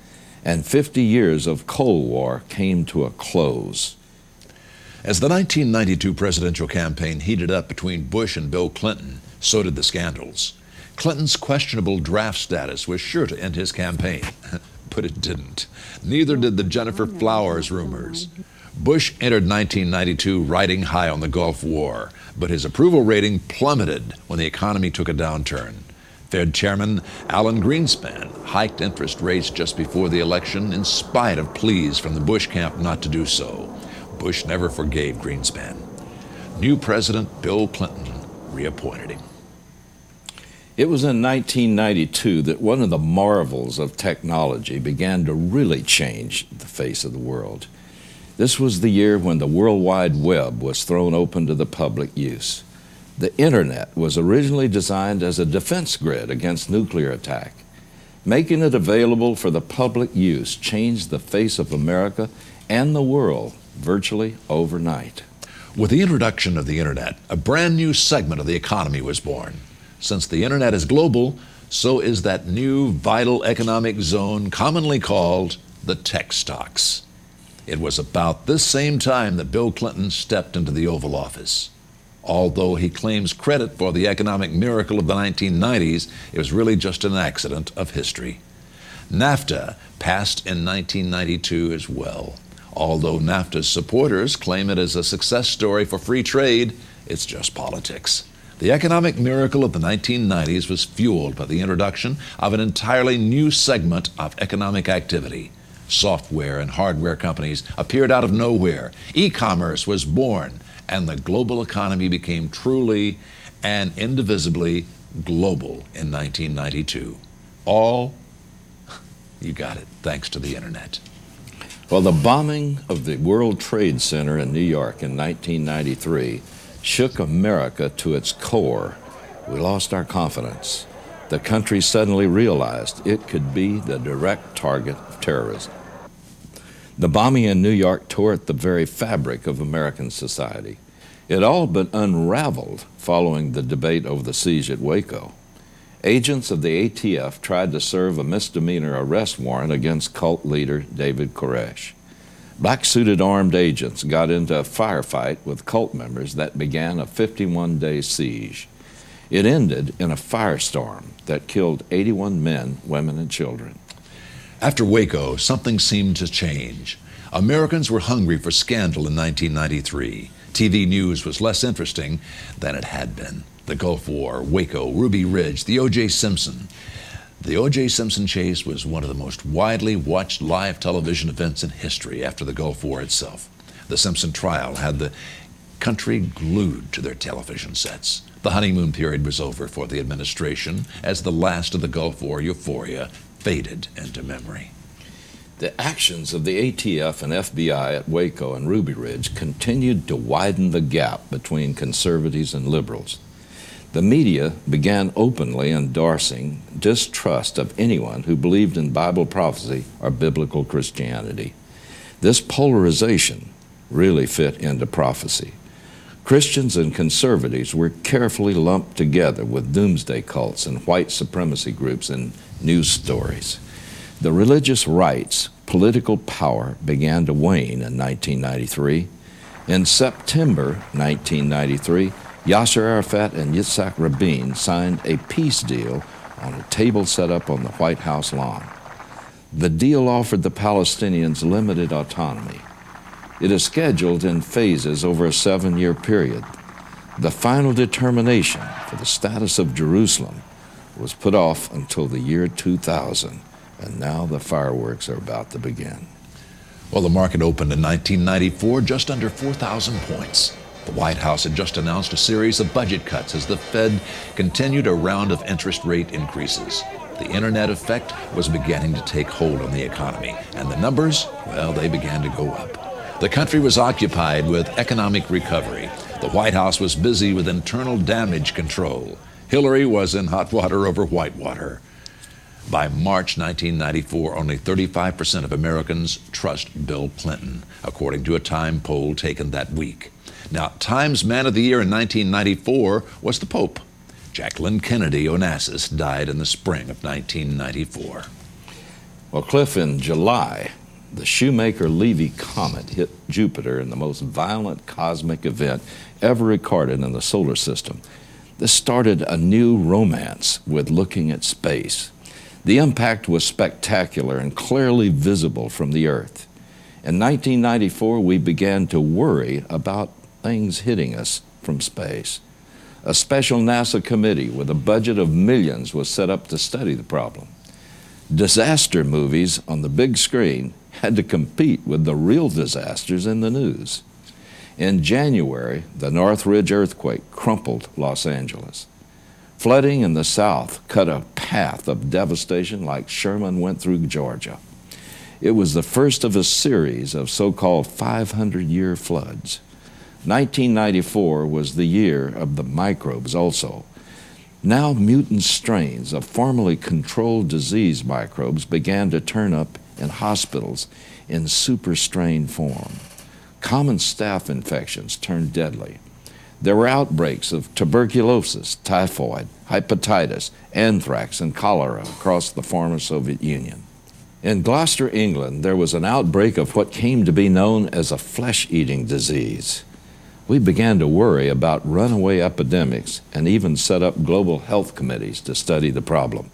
and 50 years of Cold War came to a close. As the 1992 presidential campaign heated up between Bush and Bill Clinton, so did the scandals. Clinton's questionable draft status was sure to end his campaign, but it didn't. Neither did the Jennifer Flowers rumors. Bush entered 1992 riding high on the Gulf War, but his approval rating plummeted when the economy took a downturn. Fed Chairman Alan Greenspan hiked interest rates just before the election in spite of pleas from the Bush camp not to do so. Bush never forgave Greenspan. New President Bill Clinton reappointed him. It was in 1992 that one of the marvels of technology began to really change the face of the world. This was the year when the World Wide Web was thrown open to the public use. The Internet was originally designed as a defense grid against nuclear attack. Making it available for the public use changed the face of America and the world virtually overnight. With the introduction of the Internet, a brand new segment of the economy was born. Since the Internet is global, so is that new vital economic zone commonly called the tech stocks. It was about this same time that Bill Clinton stepped into the Oval Office. Although he claims credit for the economic miracle of the 1990s, it was really just an accident of history. NAFTA passed in 1992 as well. Although NAFTA's supporters claim it as a success story for free trade, it's just politics. The economic miracle of the 1990s was fueled by the introduction of an entirely new segment of economic activity. Software and hardware companies appeared out of nowhere. E-commerce was born, and the global economy became truly and indivisibly global in 1992. All, you got it, thanks to the Internet. Well, the bombing of the World Trade Center in New York in 1993 shook America to its core. We lost our confidence. The country suddenly realized it could be the direct target of terrorism. The bombing in New York tore at the very fabric of American society. It all but unraveled following the debate over the siege at Waco. Agents of the ATF tried to serve a misdemeanor arrest warrant against cult leader David Koresh. Black-suited armed agents got into a firefight with cult members that began a 51-day siege. It ended in a firestorm that killed 81 men, women, and children. After Waco, something seemed to change. Americans were hungry for scandal in 1993. TV news was less interesting than it had been. The Gulf War, Waco, Ruby Ridge, the O.J. Simpson. The O.J. Simpson chase was one of the most widely watched live television events in history after the Gulf War itself. The Simpson trial had the country glued to their television sets. The honeymoon period was over for the administration as the last of the Gulf War euphoria faded into memory. The actions of the ATF and FBI at Waco and Ruby Ridge continued to widen the gap between conservatives and liberals. The media began openly endorsing distrust of anyone who believed in Bible prophecy or biblical Christianity. This polarization really fit into prophecy. Christians and conservatives were carefully lumped together with doomsday cults and white supremacy groups in news stories. The religious right's political power began to wane in 1993. In September 1993, Yasser Arafat and Yitzhak Rabin signed a peace deal on a table set up on the White House lawn. The deal offered the Palestinians limited autonomy. It is scheduled in phases over a 7-year period. The final determination for the status of Jerusalem was put off until the year 2000, and now the fireworks are about to begin. Well, the market opened in 1994 just under 4,000 points. The White House had just announced a series of budget cuts as the Fed continued a round of interest rate increases. The internet effect was beginning to take hold on the economy, and the numbers, well, they began to go up. The country was occupied with economic recovery. The White House was busy with internal damage control. Hillary was in hot water over whitewater. By March 1994, only 35% of Americans trust Bill Clinton, according to a Time poll taken that week. Now, Time's Man of the Year in 1994 was the Pope. Jacqueline Kennedy Onassis died in the spring of 1994. Well, Cliff, in July, the Shoemaker-Levy comet hit Jupiter in the most violent cosmic event ever recorded in the solar system. This started a new romance with looking at space. The impact was spectacular and clearly visible from the Earth. In 1994, we began to worry about things hitting us from space. A special NASA committee with a budget of millions was set up to study the problem. Disaster movies on the big screen had to compete with the real disasters in the news. In January, the Northridge earthquake crumpled Los Angeles. Flooding in the south cut a path of devastation like Sherman went through Georgia. It was the first of a series of so-called 500-year floods. 1994 was the year of the microbes also. Now mutant strains of formerly controlled disease microbes began to turn up in hospitals in super strain form. Common staph infections turned deadly. There were outbreaks of tuberculosis, typhoid, hepatitis, anthrax, and cholera across the former Soviet Union. In Gloucester, England, there was an outbreak of what came to be known as a flesh-eating disease. We began to worry about runaway epidemics and even set up global health committees to study the problem.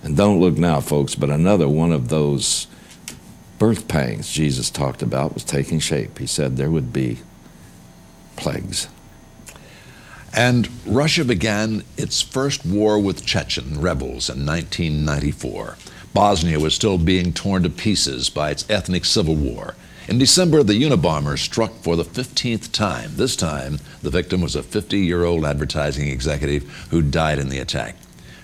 And don't look now, folks, but another one of those birth pangs Jesus talked about was taking shape. He said there would be plagues. And Russia began its first war with Chechen rebels in 1994. Bosnia was still being torn to pieces by its ethnic civil war. In December, the Unabomber struck for the 15th time. This time, the victim was a 50-year-old advertising executive who died in the attack.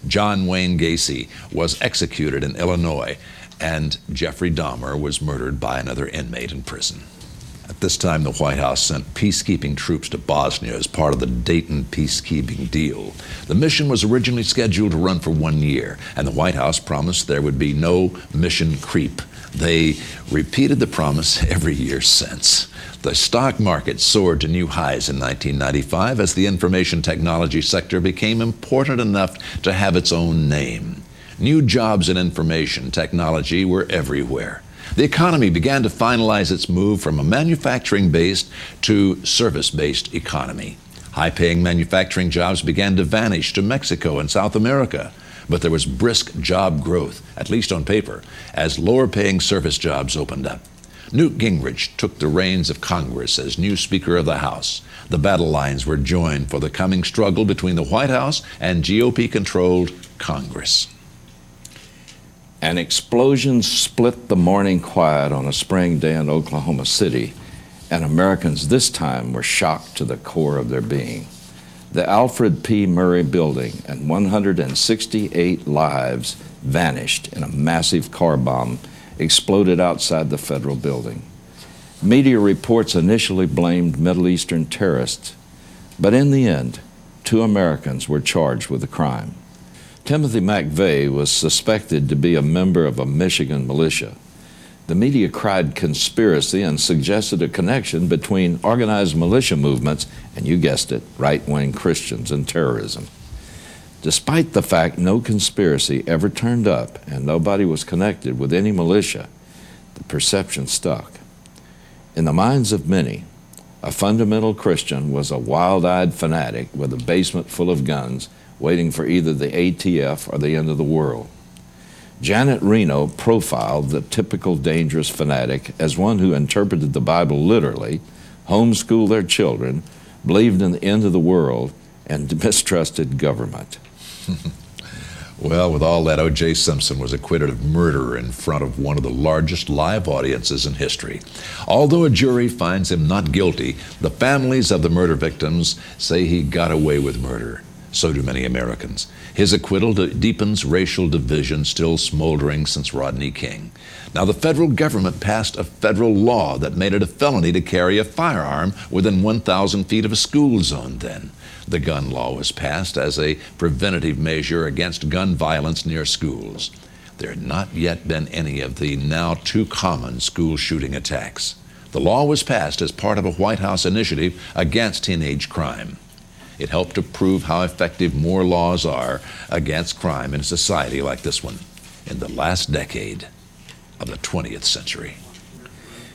John Wayne Gacy was executed in Illinois, and Jeffrey Dahmer was murdered by another inmate in prison. At this time, the White House sent peacekeeping troops to Bosnia as part of the Dayton peacekeeping deal. The mission was originally scheduled to run for 1 year, and the White House promised there would be no mission creep. They repeated the promise every year since. The stock market soared to new highs in 1995 as the information technology sector became important enough to have its own name. New jobs in information technology were everywhere. The economy began to finalize its move from a manufacturing-based to service-based economy. High-paying manufacturing jobs began to vanish to Mexico and South America. But there was brisk job growth, at least on paper, as lower-paying service jobs opened up. Newt Gingrich took the reins of Congress as new Speaker of the House. The battle lines were joined for the coming struggle between the White House and GOP-controlled Congress. An explosion split the morning quiet on a spring day in Oklahoma City, and Americans this time were shocked to the core of their being. The Alfred P. Murray building and 168 lives vanished in a massive car bomb exploded outside the federal building. Media reports initially blamed Middle Eastern terrorists, but in the end, 2 Americans were charged with the crime. Timothy McVeigh was suspected to be a member of a Michigan militia. The media cried conspiracy and suggested a connection between organized militia movements and, you guessed it, right-wing Christians and terrorism. Despite the fact no conspiracy ever turned up and nobody was connected with any militia, the perception stuck. In the minds of many, a fundamental Christian was a wild-eyed fanatic with a basement full of guns waiting for either the ATF or the end of the world. Janet Reno profiled the typical dangerous fanatic as one who interpreted the Bible literally, homeschooled their children, believed in the end of the world, and mistrusted government. Well, with all that, O.J. Simpson was acquitted of murder in front of one of the largest live audiences in history. Although a jury finds him not guilty, the families of the murder victims say he got away with murder. So do many Americans. His acquittal deepens racial division still smoldering since Rodney King. Now, the federal government passed a federal law that made it a felony to carry a firearm within 1,000 feet of a school zone then. The gun law was passed as a preventative measure against gun violence near schools. There had not yet been any of the now too common school shooting attacks. The law was passed as part of a White House initiative against teenage crime. It helped to prove how effective more laws are against crime in a society like this one in the last decade of the 20th century.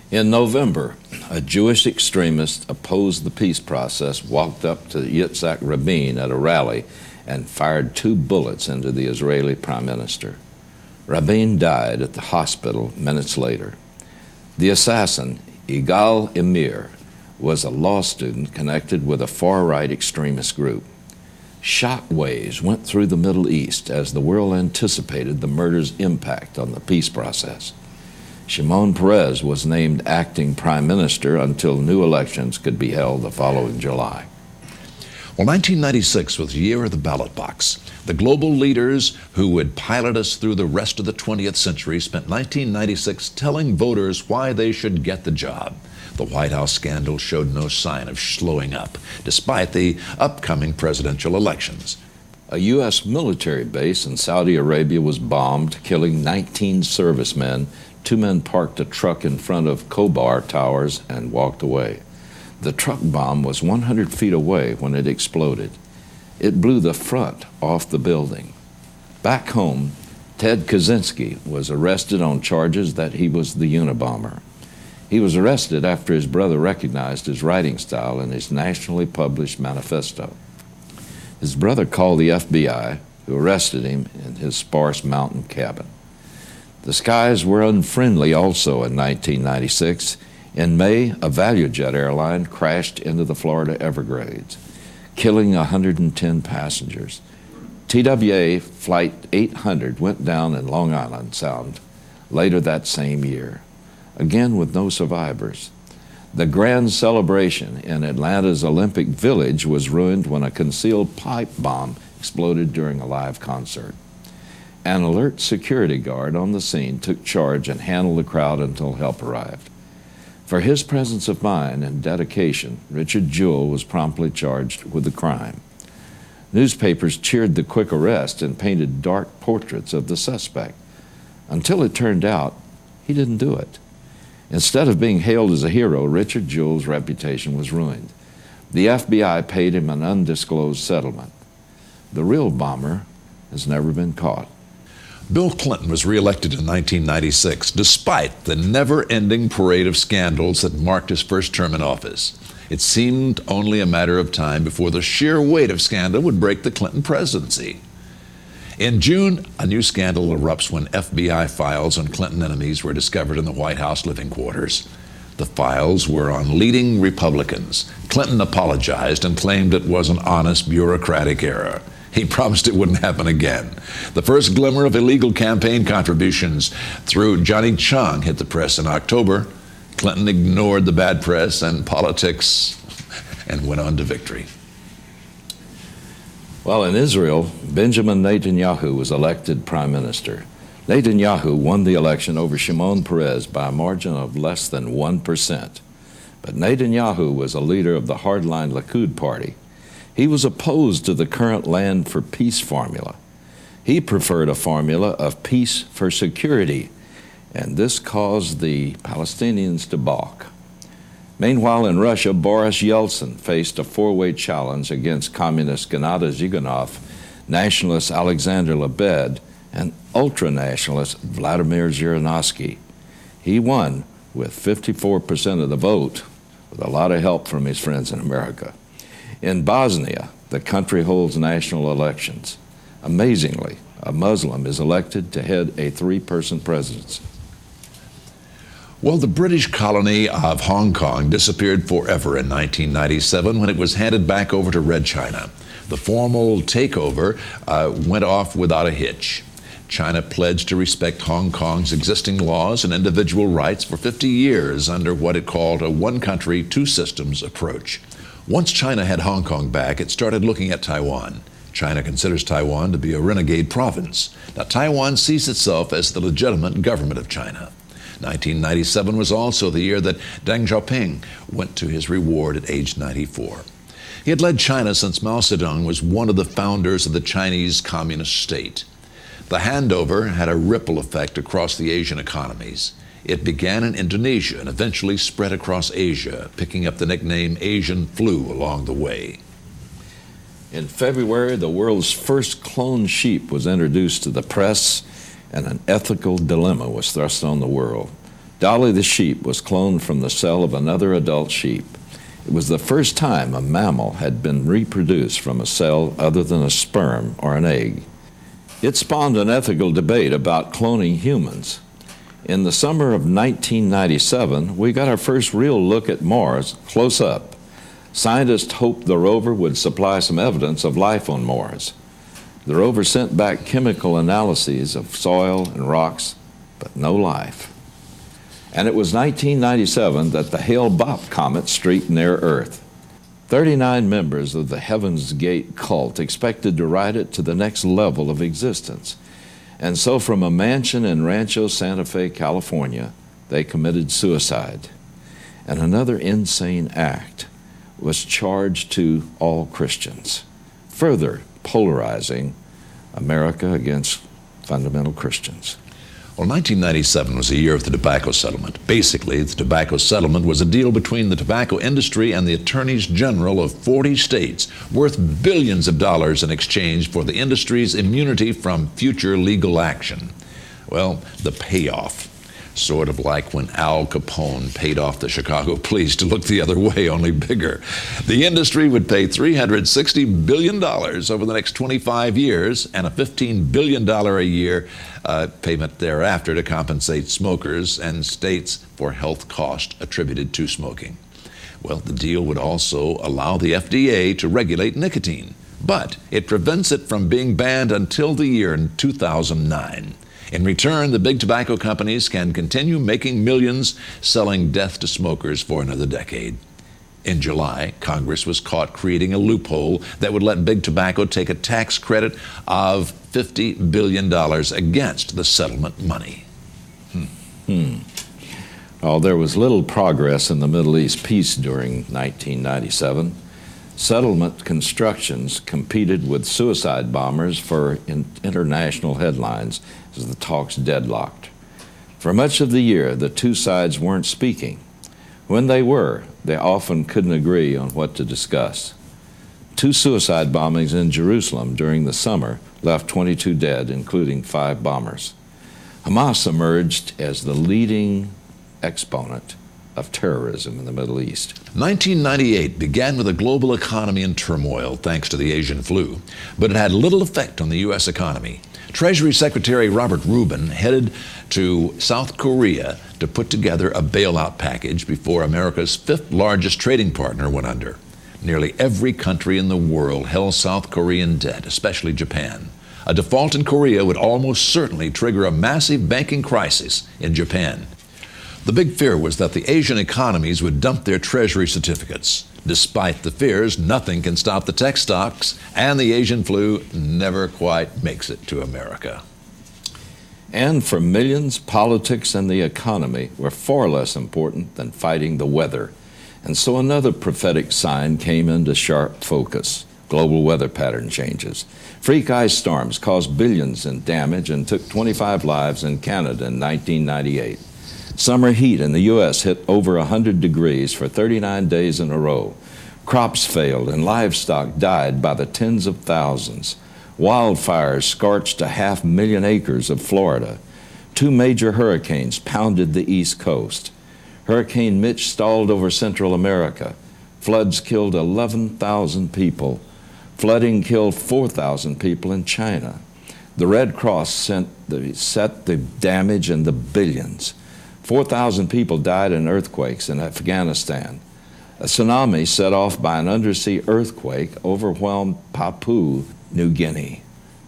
In November, a Jewish extremist opposed the peace process, walked up to Yitzhak Rabin at a rally, and fired 2 bullets into the Israeli prime minister. Rabin died at the hospital minutes later. The assassin, Yigal Amir, was a law student connected with a far-right extremist group. Shock waves went through the Middle East as the world anticipated the murder's impact on the peace process. Shimon Peres was named acting prime minister until new elections could be held the following July. Well, 1996 was the year of the ballot box. The global leaders who would pilot us through the rest of the 20th century spent 1996 telling voters why they should get the job. The White House scandal showed no sign of slowing up, despite the upcoming presidential elections. A U.S. military base in Saudi Arabia was bombed, killing 19 servicemen. 2 men parked a truck in front of Khobar Towers and walked away. The truck bomb was 100 feet away when it exploded. It blew the front off the building. Back home, Ted Kaczynski was arrested on charges that he was the Unabomber. He was arrested after his brother recognized his writing style in his nationally published manifesto. His brother called the FBI, who arrested him in his sparse mountain cabin. The skies were unfriendly also in 1996. In May, a ValueJet airline crashed into the Florida Everglades, killing 110 passengers. TWA Flight 800 went down in Long Island Sound later that same year, again with no survivors. The grand celebration in Atlanta's Olympic Village was ruined when a concealed pipe bomb exploded during a live concert. An alert security guard on the scene took charge and handled the crowd until help arrived. For his presence of mind and dedication, Richard Jewell was promptly charged with the crime. Newspapers cheered the quick arrest and painted dark portraits of the suspect, until it turned out he didn't do it. Instead of being hailed as a hero, Richard Jewell's reputation was ruined. The FBI paid him an undisclosed settlement. The real bomber has never been caught. Bill Clinton was reelected in 1996, despite the never-ending parade of scandals that marked his first term in office. It seemed only a matter of time before the sheer weight of scandal would break the Clinton presidency. In June, a new scandal erupts when FBI files on Clinton enemies were discovered in the White House living quarters. The files were on leading Republicans. Clinton apologized and claimed it was an honest bureaucratic error. He promised it wouldn't happen again. The first glimmer of illegal campaign contributions through Johnny Chung hit the press in October. Clinton ignored the bad press and politics and went on to victory. Well, in Israel, Benjamin Netanyahu was elected prime minister. Netanyahu won the election over Shimon Peres by a margin of less than 1%. But Netanyahu was a leader of the hardline Likud party. He was opposed to the current Land for Peace formula. He preferred a formula of peace for security, and this caused the Palestinians to balk. Meanwhile, in Russia, Boris Yeltsin faced a 4-way challenge against communist Gennady Zyuganov, nationalist Alexander Lebed, and ultra-nationalist Vladimir Zhirinovsky. He won with 54% of the vote, with a lot of help from his friends in America. In Bosnia, the country holds national elections. Amazingly, a Muslim is elected to head a 3-person presidency. Well, the British colony of Hong Kong disappeared forever in 1997 when it was handed back over to Red China. The formal takeover went off without a hitch. China pledged to respect Hong Kong's existing laws and individual rights for 50 years under what it called a one country, two systems approach. Once China had Hong Kong back, it started looking at Taiwan. China considers Taiwan to be a renegade province. Now, Taiwan sees itself as the legitimate government of China. 1997 was also the year that Deng Xiaoping went to his reward at age 94. He had led China since Mao Zedong was one of the founders of the Chinese Communist state. The handover had a ripple effect across the Asian economies. It began in Indonesia and eventually spread across Asia, picking up the nickname Asian flu along the way. In February, the world's first cloned sheep was introduced to the press, and an ethical dilemma was thrust on the world. Dolly the sheep was cloned from the cell of another adult sheep. It was the first time a mammal had been reproduced from a cell other than a sperm or an egg. It spawned an ethical debate about cloning humans. In the summer of 1997, we got our first real look at Mars close up. Scientists hoped the rover would supply some evidence of life on Mars. The rover sent back chemical analyses of soil and rocks, but no life. And it was 1997 that the Hale-Bopp comet streaked near Earth. 39 members of the Heaven's Gate cult expected to ride it to the next level of existence. And so from a mansion in Rancho Santa Fe, California, they committed suicide. And another insane act was charged to all Christians, further polarizing America against fundamental Christians. Well, 1997 was the year of the tobacco settlement. Basically, the tobacco settlement was a deal between the tobacco industry and the attorneys general of 40 states, worth billions of dollars in exchange for the industry's immunity from future legal action. Well, the payoff, sort of like when Al Capone paid off the Chicago police to look the other way, only bigger. The industry would pay $360 billion over the next 25 years and a $15 billion a year payment thereafter to compensate smokers and states for health costs attributed to smoking. Well, the deal would also allow the FDA to regulate nicotine, but it prevents it from being banned until the year 2009. In return, the big tobacco companies can continue making millions selling death to smokers for another decade. In July, Congress was caught creating a loophole that would let big tobacco take a tax credit of $50 billion against the settlement money. Oh, there was little progress in the Middle East peace during 1997. Settlement constructions competed with suicide bombers for international headlines as the talks deadlocked. For much of the year, the two sides weren't speaking. When they were, they often couldn't agree on what to discuss. 2 suicide bombings in Jerusalem during the summer left 22 dead, including 5 bombers. Hamas emerged as the leading exponent of terrorism in the Middle East. 1998 began with a global economy in turmoil thanks to the Asian flu, but it had little effect on the U.S. economy. Treasury Secretary Robert Rubin headed to South Korea to put together a bailout package before America's 5th largest trading partner went under. Nearly every country in the world held South Korea in debt, especially Japan. A default in Korea would almost certainly trigger a massive banking crisis in Japan. The big fear was that the Asian economies would dump their treasury certificates. Despite the fears, nothing can stop the tech stocks, and the Asian flu never quite makes it to America. And for millions, politics and the economy were far less important than fighting the weather. And so another prophetic sign came into sharp focus: global weather pattern changes. Freak ice storms caused billions in damage and took 25 lives in Canada in 1998. Summer heat in the U.S. hit over 100 degrees for 39 days in a row. Crops failed and livestock died by the tens of thousands. Wildfires scorched 500,000 acres of Florida. 2 major hurricanes pounded the East Coast. Hurricane Mitch stalled over Central America. Floods killed 11,000 people. Flooding killed 4,000 people in China. The Red Cross set the damage in the billions. 4,000 people died in earthquakes in Afghanistan. A tsunami set off by an undersea earthquake overwhelmed Papua New Guinea.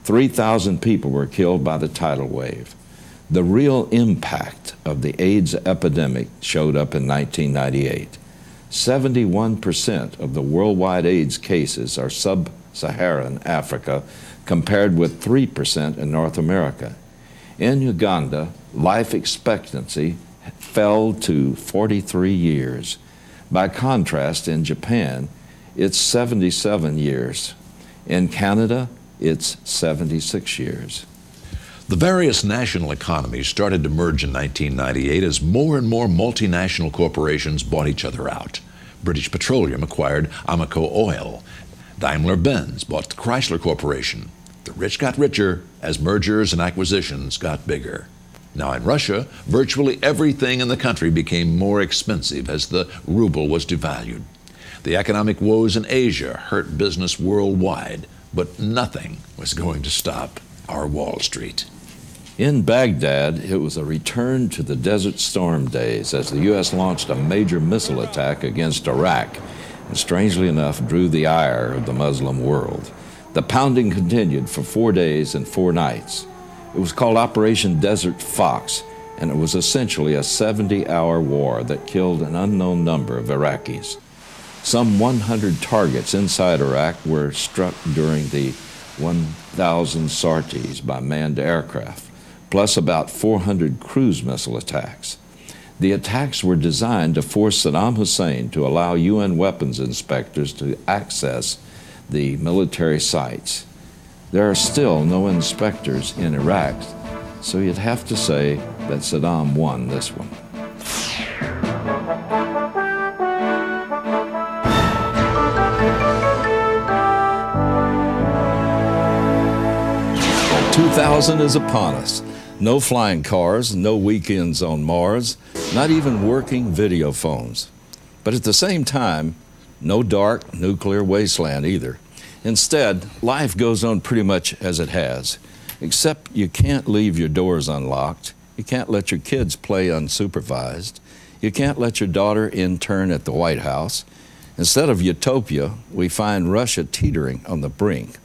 3,000 people were killed by the tidal wave. The real impact of the AIDS epidemic showed up in 1998. 71% of the worldwide AIDS cases are sub-Saharan Africa, compared with 3% in North America. In Uganda, life expectancy fell to 43 years. By contrast, in Japan, it's 77 years. In Canada, it's 76 years. The various national economies started to merge in 1998 as more and more multinational corporations bought each other out. British Petroleum acquired Amoco Oil. Daimler-Benz bought the Chrysler Corporation. The rich got richer as mergers and acquisitions got bigger. Now in Russia, virtually everything in the country became more expensive as the ruble was devalued. The economic woes in Asia hurt business worldwide, but nothing was going to stop our Wall Street. In Baghdad, it was a return to the Desert Storm days as the U.S. launched a major missile attack against Iraq and, strangely enough, drew the ire of the Muslim world. The pounding continued for 4 days and 4 nights. It was called Operation Desert Fox, and it was essentially a 70-hour war that killed an unknown number of Iraqis. Some 100 targets inside Iraq were struck during the 1,000 sorties by manned aircraft, plus about 400 cruise missile attacks. The attacks were designed to force Saddam Hussein to allow UN weapons inspectors to access the military sites. There are still no inspectors in Iraq, so you'd have to say that Saddam won this one. 2000 is upon us. No flying cars, no weekends on Mars, not even working video phones. But at the same time, no dark nuclear wasteland either. Instead, life goes on pretty much as it has, except you can't leave your doors unlocked, you can't let your kids play unsupervised, you can't let your daughter intern at the White House. Instead of utopia, we find Russia teetering on the brink,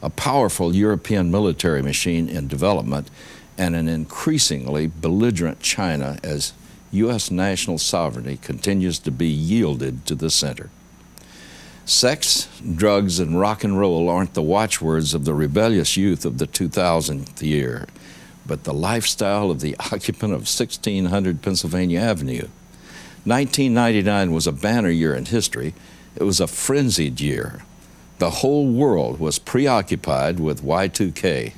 a powerful European military machine in development, and an increasingly belligerent China as U.S. national sovereignty continues to be yielded to the center. Sex, drugs, and rock and roll aren't the watchwords of the rebellious youth of the 2000th year, but the lifestyle of the occupant of 1600 Pennsylvania Avenue. 1999 was a banner year in history. It was a frenzied year. The whole world was preoccupied with Y2K.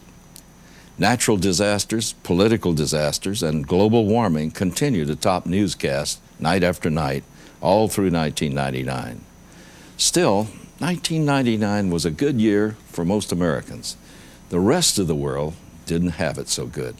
Natural disasters, political disasters, and global warming continue to top newscasts night after night, all through 1999. Still, 1999 was a good year for most Americans. The rest of the world didn't have it so good.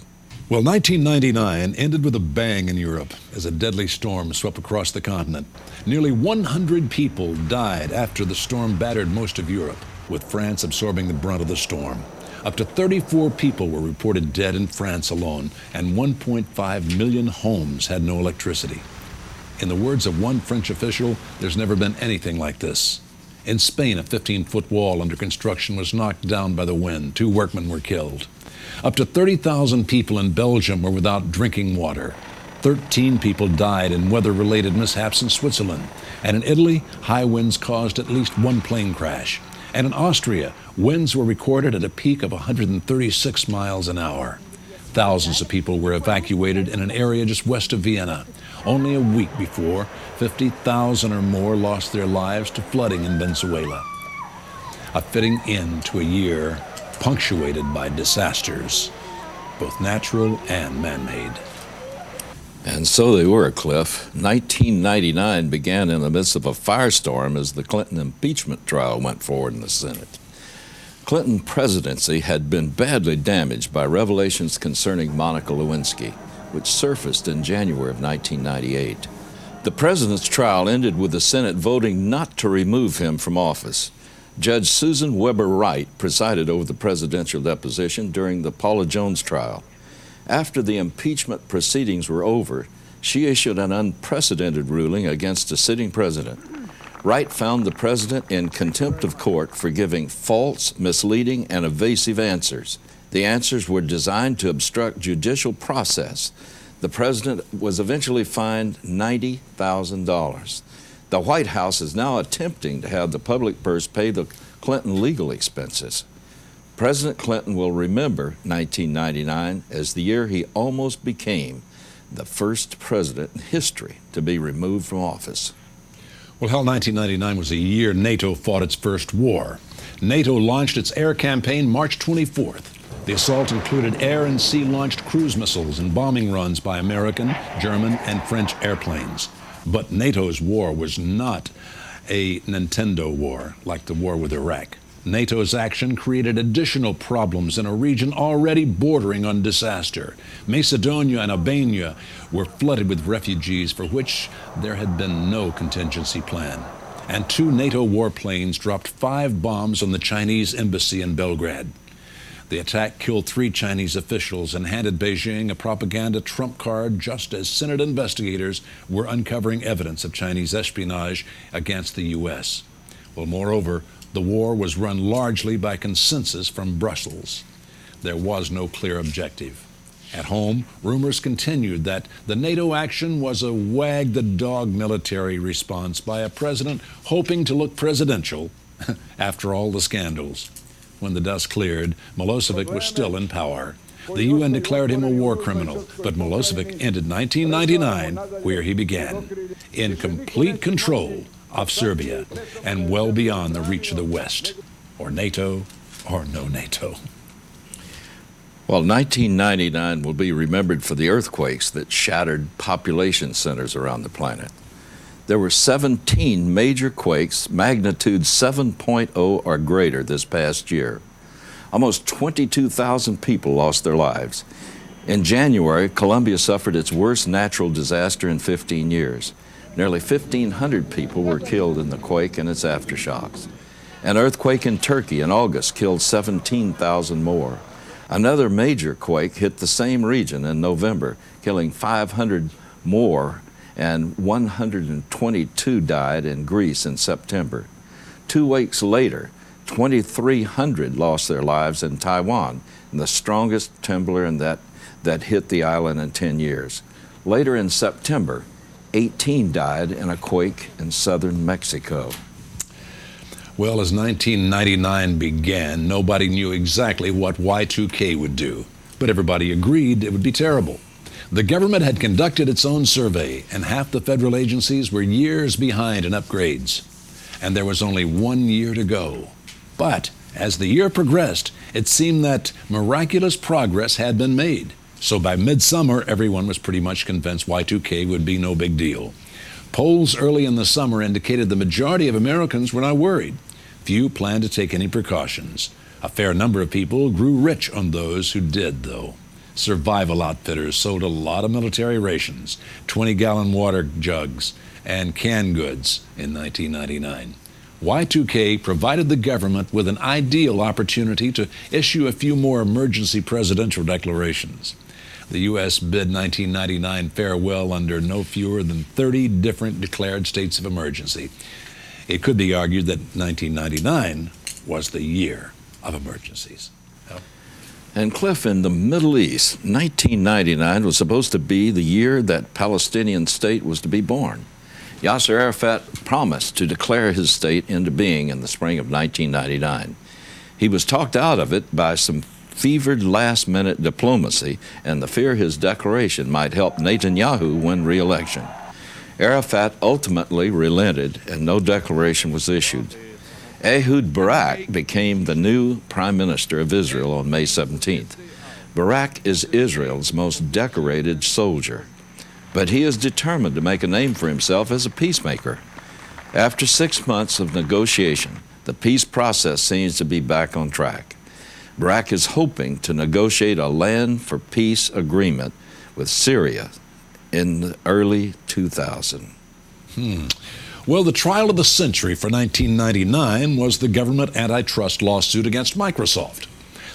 Well, 1999 ended with a bang in Europe as a deadly storm swept across the continent. Nearly 100 people died after the storm battered most of Europe, with France absorbing the brunt of the storm. Up to 34 people were reported dead in France alone, and 1.5 million homes had no electricity. In the words of one French official, there's never been anything like this. In Spain, a 15-foot wall under construction was knocked down by the wind. 2 workmen were killed. Up to 30,000 people in Belgium were without drinking water. 13 people died in weather-related mishaps in Switzerland. And in Italy, high winds caused at least 1 plane crash. And in Austria, winds were recorded at a peak of 136 miles an hour. Thousands of people were evacuated in an area just west of Vienna. Only a week before, 50,000 or more lost their lives to flooding in Venezuela. A fitting end to a year punctuated by disasters, both natural and man-made. And so they were, Cliff. 1999 began in the midst of a firestorm as the Clinton impeachment trial went forward in the Senate. Clinton's presidency had been badly damaged by revelations concerning Monica Lewinsky, which surfaced in January of 1998. The president's trial ended with the Senate voting not to remove him from office. Judge Susan Weber Wright presided over the presidential deposition during the Paula Jones trial. After the impeachment proceedings were over, she issued an unprecedented ruling against a sitting president. Wright found the president in contempt of court for giving false, misleading, and evasive answers. The answers were designed to obstruct judicial process. The president was eventually fined $90,000. The White House is now attempting to have the public purse pay the Clinton legal expenses. President Clinton will remember 1999 as the year he almost became the first president in history to be removed from office. Well, Hal, 1999 was the year NATO fought its first war. NATO launched its air campaign March 24th. The assault included air and sea-launched cruise missiles and bombing runs by American, German, and French airplanes. But NATO's war was not a Nintendo war like the war with Iraq. NATO's action created additional problems in a region already bordering on disaster. Macedonia and Albania were flooded with refugees for which there had been no contingency plan. And 2 NATO warplanes dropped 5 bombs on the Chinese embassy in Belgrade. The attack killed 3 Chinese officials and handed Beijing a propaganda trump card just as Senate investigators were uncovering evidence of Chinese espionage against the U.S. Well, moreover, the war was run largely by consensus from Brussels. There was no clear objective. At home, rumors continued that the NATO action was a wag-the-dog military response by a president hoping to look presidential after all the scandals. When the dust cleared, Milosevic was still in power. The UN declared him a war criminal, but Milosevic ended 1999 where he began, in complete control of Serbia and well beyond the reach of the West, or NATO or no NATO. Well, 1999 will be remembered for the earthquakes that shattered population centers around the planet. There were 17 major quakes, magnitude 7.0 or greater this past year. Almost 22,000 people lost their lives. In January, Colombia suffered its worst natural disaster in 15 years. Nearly 1,500 people were killed in the quake and its aftershocks. An earthquake in Turkey in August killed 17,000 more. Another major quake hit the same region in November, killing 500 more, and 122 died in Greece in September. 2 weeks later, 2,300 lost their lives in Taiwan, the strongest trembler in that hit the island in 10 years. Later in September, 18 died in a quake in southern Mexico. Well, as 1999 began, nobody knew exactly what Y2K would do, but everybody agreed it would be terrible. The government had conducted its own survey, and half the federal agencies were years behind in upgrades. And there was only 1 year to go. But as the year progressed, it seemed that miraculous progress had been made. So by midsummer, everyone was pretty much convinced Y2K would be no big deal. Polls early in the summer indicated the majority of Americans were not worried. Few planned to take any precautions. A fair number of people grew rich on those who did, though. Survival outfitters sold a lot of military rations, 20-gallon water jugs, and canned goods in 1999. Y2K provided the government with an ideal opportunity to issue a few more emergency presidential declarations. The U.S. bid 1999 farewell under no fewer than 30 different declared states of emergency. It could be argued that 1999 was the year of emergencies. And Cliff, in the Middle East, 1999 was supposed to be the year that Palestinian state was to be born. Yasser Arafat promised to declare his state into being in the spring of 1999. He was talked out of it by some fevered last-minute diplomacy and the fear his declaration might help Netanyahu win re-election. Arafat ultimately relented and no declaration was issued. Ehud Barak became the new Prime Minister of Israel on May 17th. Barak is Israel's most decorated soldier, but he is determined to make a name for himself as a peacemaker. After 6 months of negotiation, the peace process seems to be back on track. Barak is hoping to negotiate a land for peace agreement with Syria in the early 2000. Well, the trial of the century for 1999 was the government antitrust lawsuit against Microsoft.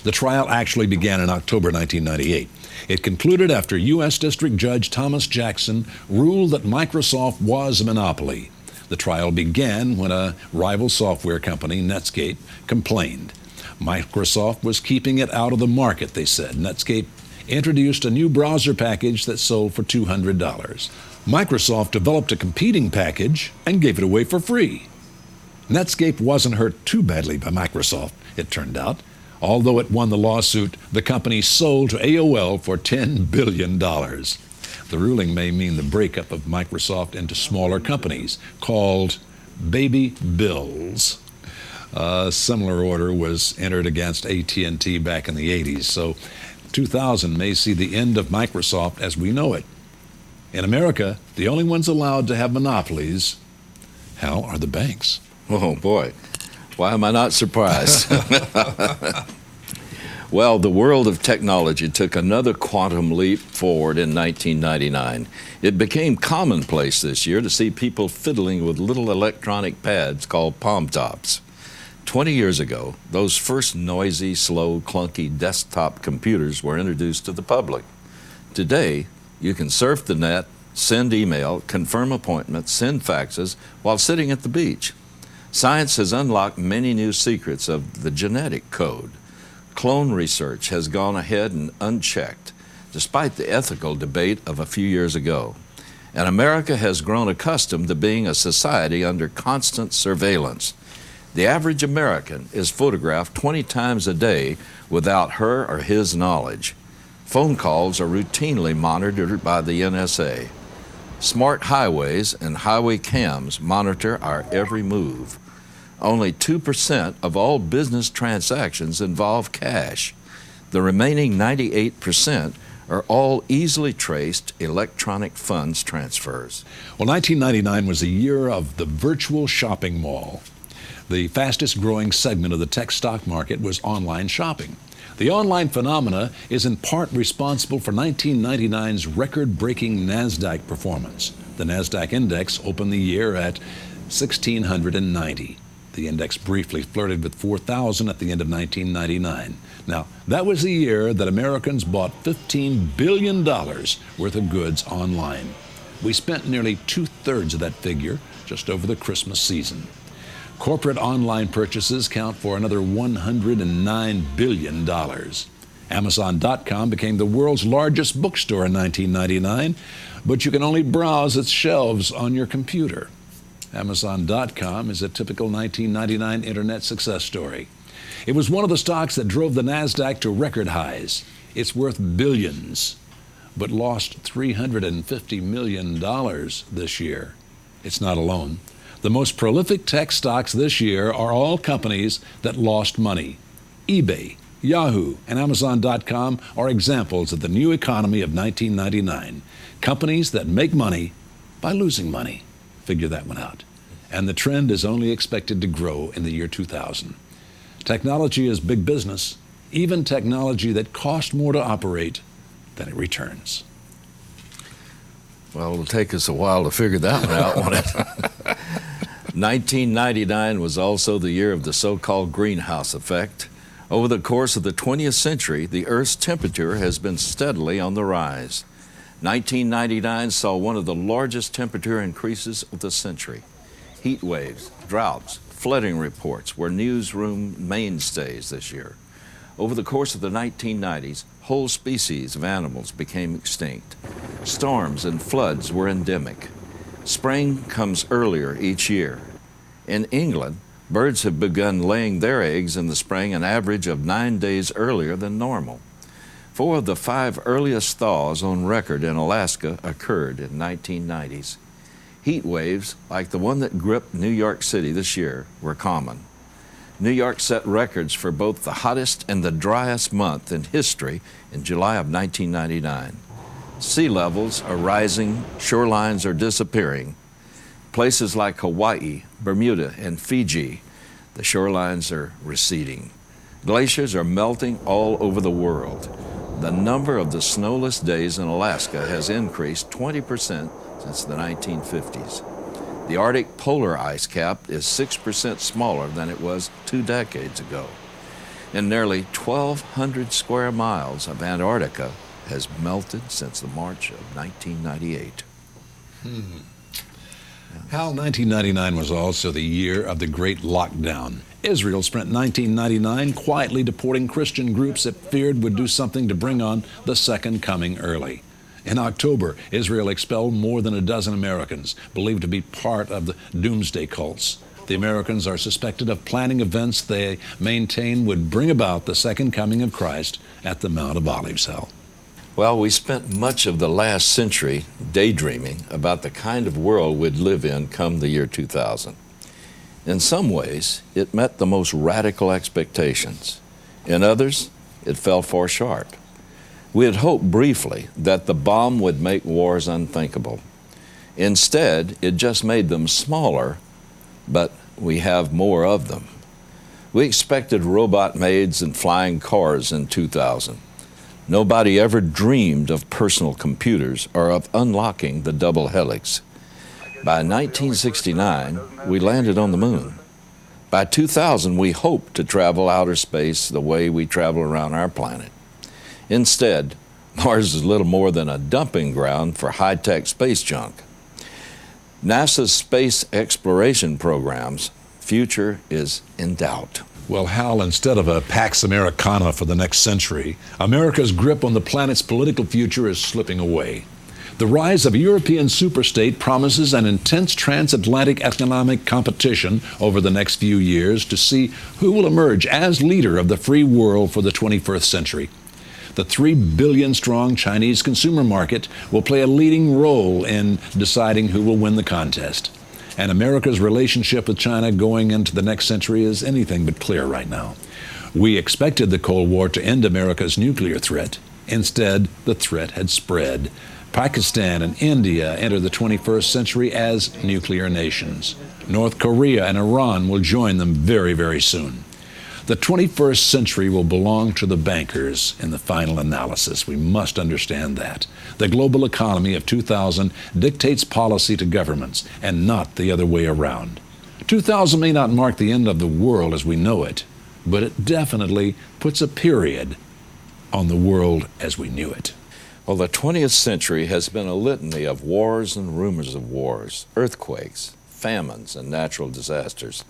The trial actually began in October 1998. It concluded after U.S. District Judge Thomas Jackson ruled that Microsoft was a monopoly. The trial began when a rival software company, Netscape, complained. Microsoft was keeping it out of the market, they said. Netscape introduced a new browser package that sold for $200. Microsoft developed a competing package and gave it away for free. Netscape wasn't hurt too badly by Microsoft, it turned out. Although it won the lawsuit, the company sold to AOL for $10 billion. The ruling may mean the breakup of Microsoft into smaller companies called baby bills. A similar order was entered against AT&T back in the 80s, so 2000 may see the end of Microsoft as we know it. In America, the only ones allowed to have monopolies, Hal, are the banks. Oh, boy. Why am I not surprised? Well, the world of technology took another quantum leap forward in 1999. It became commonplace this year to see people fiddling with little electronic pads called palm tops. 20 years ago, those first noisy, slow, clunky desktop computers were introduced to the public. Today, you can surf the net, send email, confirm appointments, send faxes while sitting at the beach. Science has unlocked many new secrets of the genetic code. Clone research has gone ahead and unchecked, despite the ethical debate of a few years ago. And America has grown accustomed to being a society under constant surveillance. The average American is photographed 20 times a day without her or his knowledge. Phone calls are routinely monitored by the NSA. Smart highways and highway cams monitor our every move. Only 2% of all business transactions involve cash. The remaining 98% are all easily traced electronic funds transfers. Well, 1999 was the year of the virtual shopping mall. The fastest growing segment of the tech stock market was online shopping. The online phenomena is in part responsible for 1999's record-breaking NASDAQ performance. The NASDAQ index opened the year at 1,690. The index briefly flirted with 4,000 at the end of 1999. Now, that was the year that Americans bought $15 billion worth of goods online. We spent nearly 2/3 of that figure just over the Christmas season. Corporate online purchases count for another $109 billion. Amazon.com became the world's largest bookstore in 1999, but you can only browse its shelves on your computer. Amazon.com is a typical 1999 internet success story. It was one of the stocks that drove the NASDAQ to record highs. It's worth billions, but lost $350 million this year. It's not alone. The most prolific tech stocks this year are all companies that lost money. eBay, Yahoo, and Amazon.com are examples of the new economy of 1999. Companies that make money by losing money. Figure that one out. And the trend is only expected to grow in the year 2000. Technology is big business, even technology that costs more to operate than it returns. Well, it'll take us a while to figure that one out, won't it? 1999 was also the year of the so-called greenhouse effect. Over the course of the 20th century, the Earth's temperature has been steadily on the rise. 1999 saw one of the largest temperature increases of the century. Heat waves, droughts, flooding reports were newsroom mainstays this year. Over the course of the 1990s, whole species of animals became extinct. Storms and floods were endemic. Spring comes earlier each year. In England, birds have begun laying their eggs in the spring an average of 9 days earlier than normal. 4 of the 5 earliest thaws on record in Alaska occurred in 1990s. Heat waves, like the one that gripped New York City this year, were common. New York set records for both the hottest and the driest month in history in July of 1999. Sea levels are rising, shorelines are disappearing. Places like Hawaii, Bermuda, and Fiji, the shorelines are receding. Glaciers are melting all over the world. The number of the snowless days in Alaska has increased 20% since the 1950s. The Arctic polar ice cap is 6% smaller than it was 2 decades ago. And nearly 1,200 square miles of Antarctica has melted since the March of 1998. Hal, 1999 was also the year of the Great Lockdown. Israel spent 1999 quietly deporting Christian groups it feared would do something to bring on the Second Coming early. In October, Israel expelled more than a dozen Americans, believed to be part of the doomsday cults. The Americans are suspected of planning events they maintain would bring about the second coming of Christ at the Mount of Olives. Hal. Well, we spent much of the last century daydreaming about the kind of world we'd live in come the year 2000. In some ways, it met the most radical expectations. In others, it fell far short. We had hoped briefly that the bomb would make wars unthinkable. Instead, it just made them smaller, but we have more of them. We expected robot maids and flying cars in 2000. Nobody ever dreamed of personal computers or of unlocking the double helix. By 1969, we landed on the moon. By 2000, we hoped to travel outer space the way we travel around our planet. Instead, Mars is little more than a dumping ground for high-tech space junk. NASA's space exploration program's future is in doubt. Well, Hal, instead of a Pax Americana for the next century, America's grip on the planet's political future is slipping away. The rise of a European superstate promises an intense transatlantic economic competition over the next few years to see who will emerge as leader of the free world for the 21st century. The 3 billion strong Chinese consumer market will play a leading role in deciding who will win the contest. And America's relationship with China going into the next century is anything but clear right now. We expected the Cold War to end America's nuclear threat. Instead, the threat had spread. Pakistan and India enter the 21st century as nuclear nations. North Korea and Iran will join them very, very soon. The 21st century will belong to the bankers in the final analysis. We must understand that. The global economy of 2000 dictates policy to governments and not the other way around. 2000 may not mark the end of the world as we know it, but it definitely puts a period on the world as we knew it. Well, the 20th century has been a litany of wars and rumors of wars, earthquakes, famines, and natural disasters.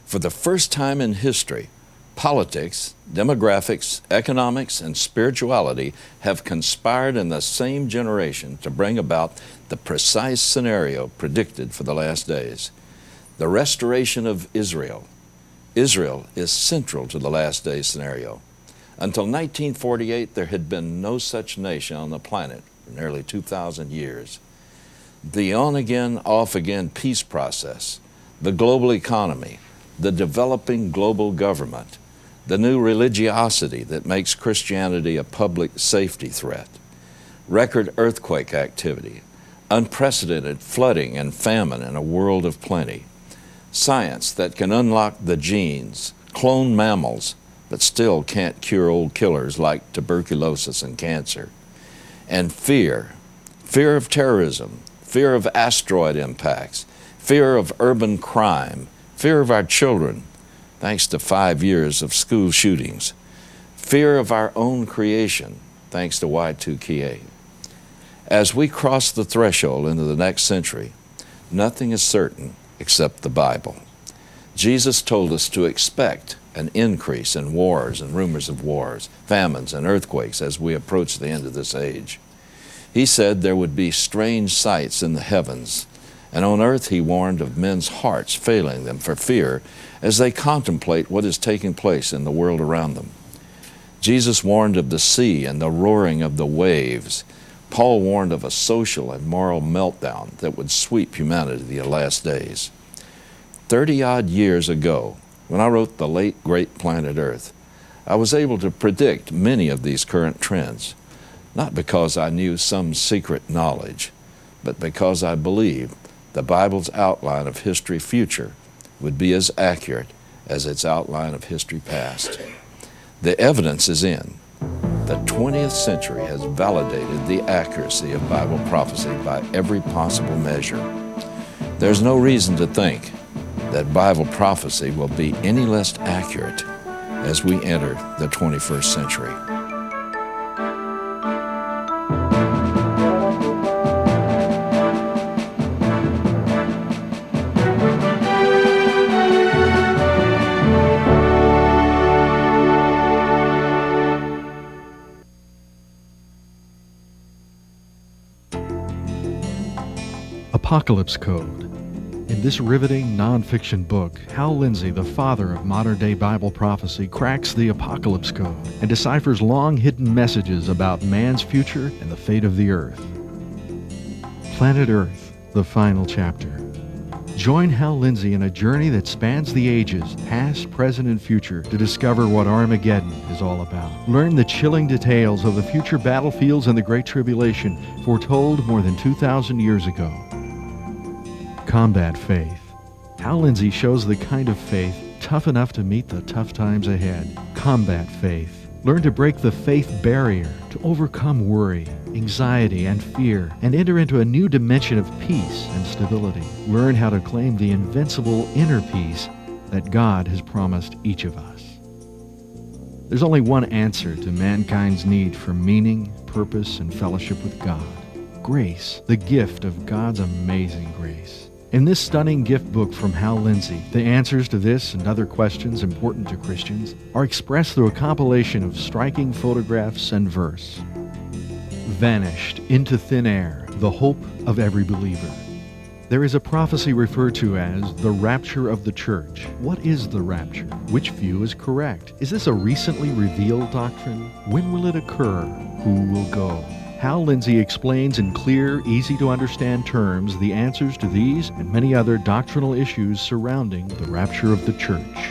For the first time in history, politics, demographics, economics, and spirituality have conspired in the same generation to bring about the precise scenario predicted for the last days. The restoration of Israel. Israel is central to the last days scenario. Until 1948, there had been no such nation on the planet for nearly 2,000 years. The on-again, off-again peace process, the global economy, the developing global government, the new religiosity that makes Christianity a public safety threat, record earthquake activity, unprecedented flooding and famine in a world of plenty, science that can unlock the genes, clone mammals, but still can't cure old killers like tuberculosis and cancer, and fear of terrorism, fear of asteroid impacts, fear of urban crime, fear of our children, thanks to 5 years of school shootings, fear of our own creation, thanks to Y2K. As we cross the threshold into the next century, nothing is certain except the Bible. Jesus told us to expect an increase in wars and rumors of wars, famines and earthquakes as we approach the end of this age. He said there would be strange sights in the heavens, and on earth he warned of men's hearts failing them for fear as they contemplate what is taking place in the world around them. Jesus warned of the sea and the roaring of the waves. Paul warned of a social and moral meltdown that would sweep humanity in the last days. 30-odd years ago, when I wrote The Late Great Planet Earth, I was able to predict many of these current trends, not because I knew some secret knowledge, but because I believed the Bible's outline of history future would be as accurate as its outline of history past. The evidence is in. The 20th century has validated the accuracy of Bible prophecy by every possible measure. There's no reason to think that Bible prophecy will be any less accurate as we enter the 21st century. Apocalypse Code. In this riveting nonfiction book, Hal Lindsey, the father of modern-day Bible prophecy, cracks the Apocalypse Code and deciphers long-hidden messages about man's future and the fate of the earth. Planet Earth, the final chapter. Join Hal Lindsey in a journey that spans the ages, past, present, and future, to discover what Armageddon is all about. Learn the chilling details of the future battlefields and the Great Tribulation, foretold more than 2,000 years ago. Combat faith. Hal Lindsey shows the kind of faith tough enough to meet the tough times ahead. Combat faith. Learn to break the faith barrier, to overcome worry, anxiety, and fear, and enter into a new dimension of peace and stability. Learn how to claim the invincible inner peace that God has promised each of us. There's only one answer to mankind's need for meaning, purpose, and fellowship with God. Grace, the gift of God's amazing grace. In this stunning gift book from Hal Lindsey, the answers to this and other questions important to Christians are expressed through a compilation of striking photographs and verse. Vanished into thin air, the hope of every believer. There is a prophecy referred to as the rapture of the church. What is the rapture? Which view is correct? Is this a recently revealed doctrine? When will it occur? Who will go? Hal Lindsey explains in clear, easy-to-understand terms the answers to these and many other doctrinal issues surrounding the rapture of the church.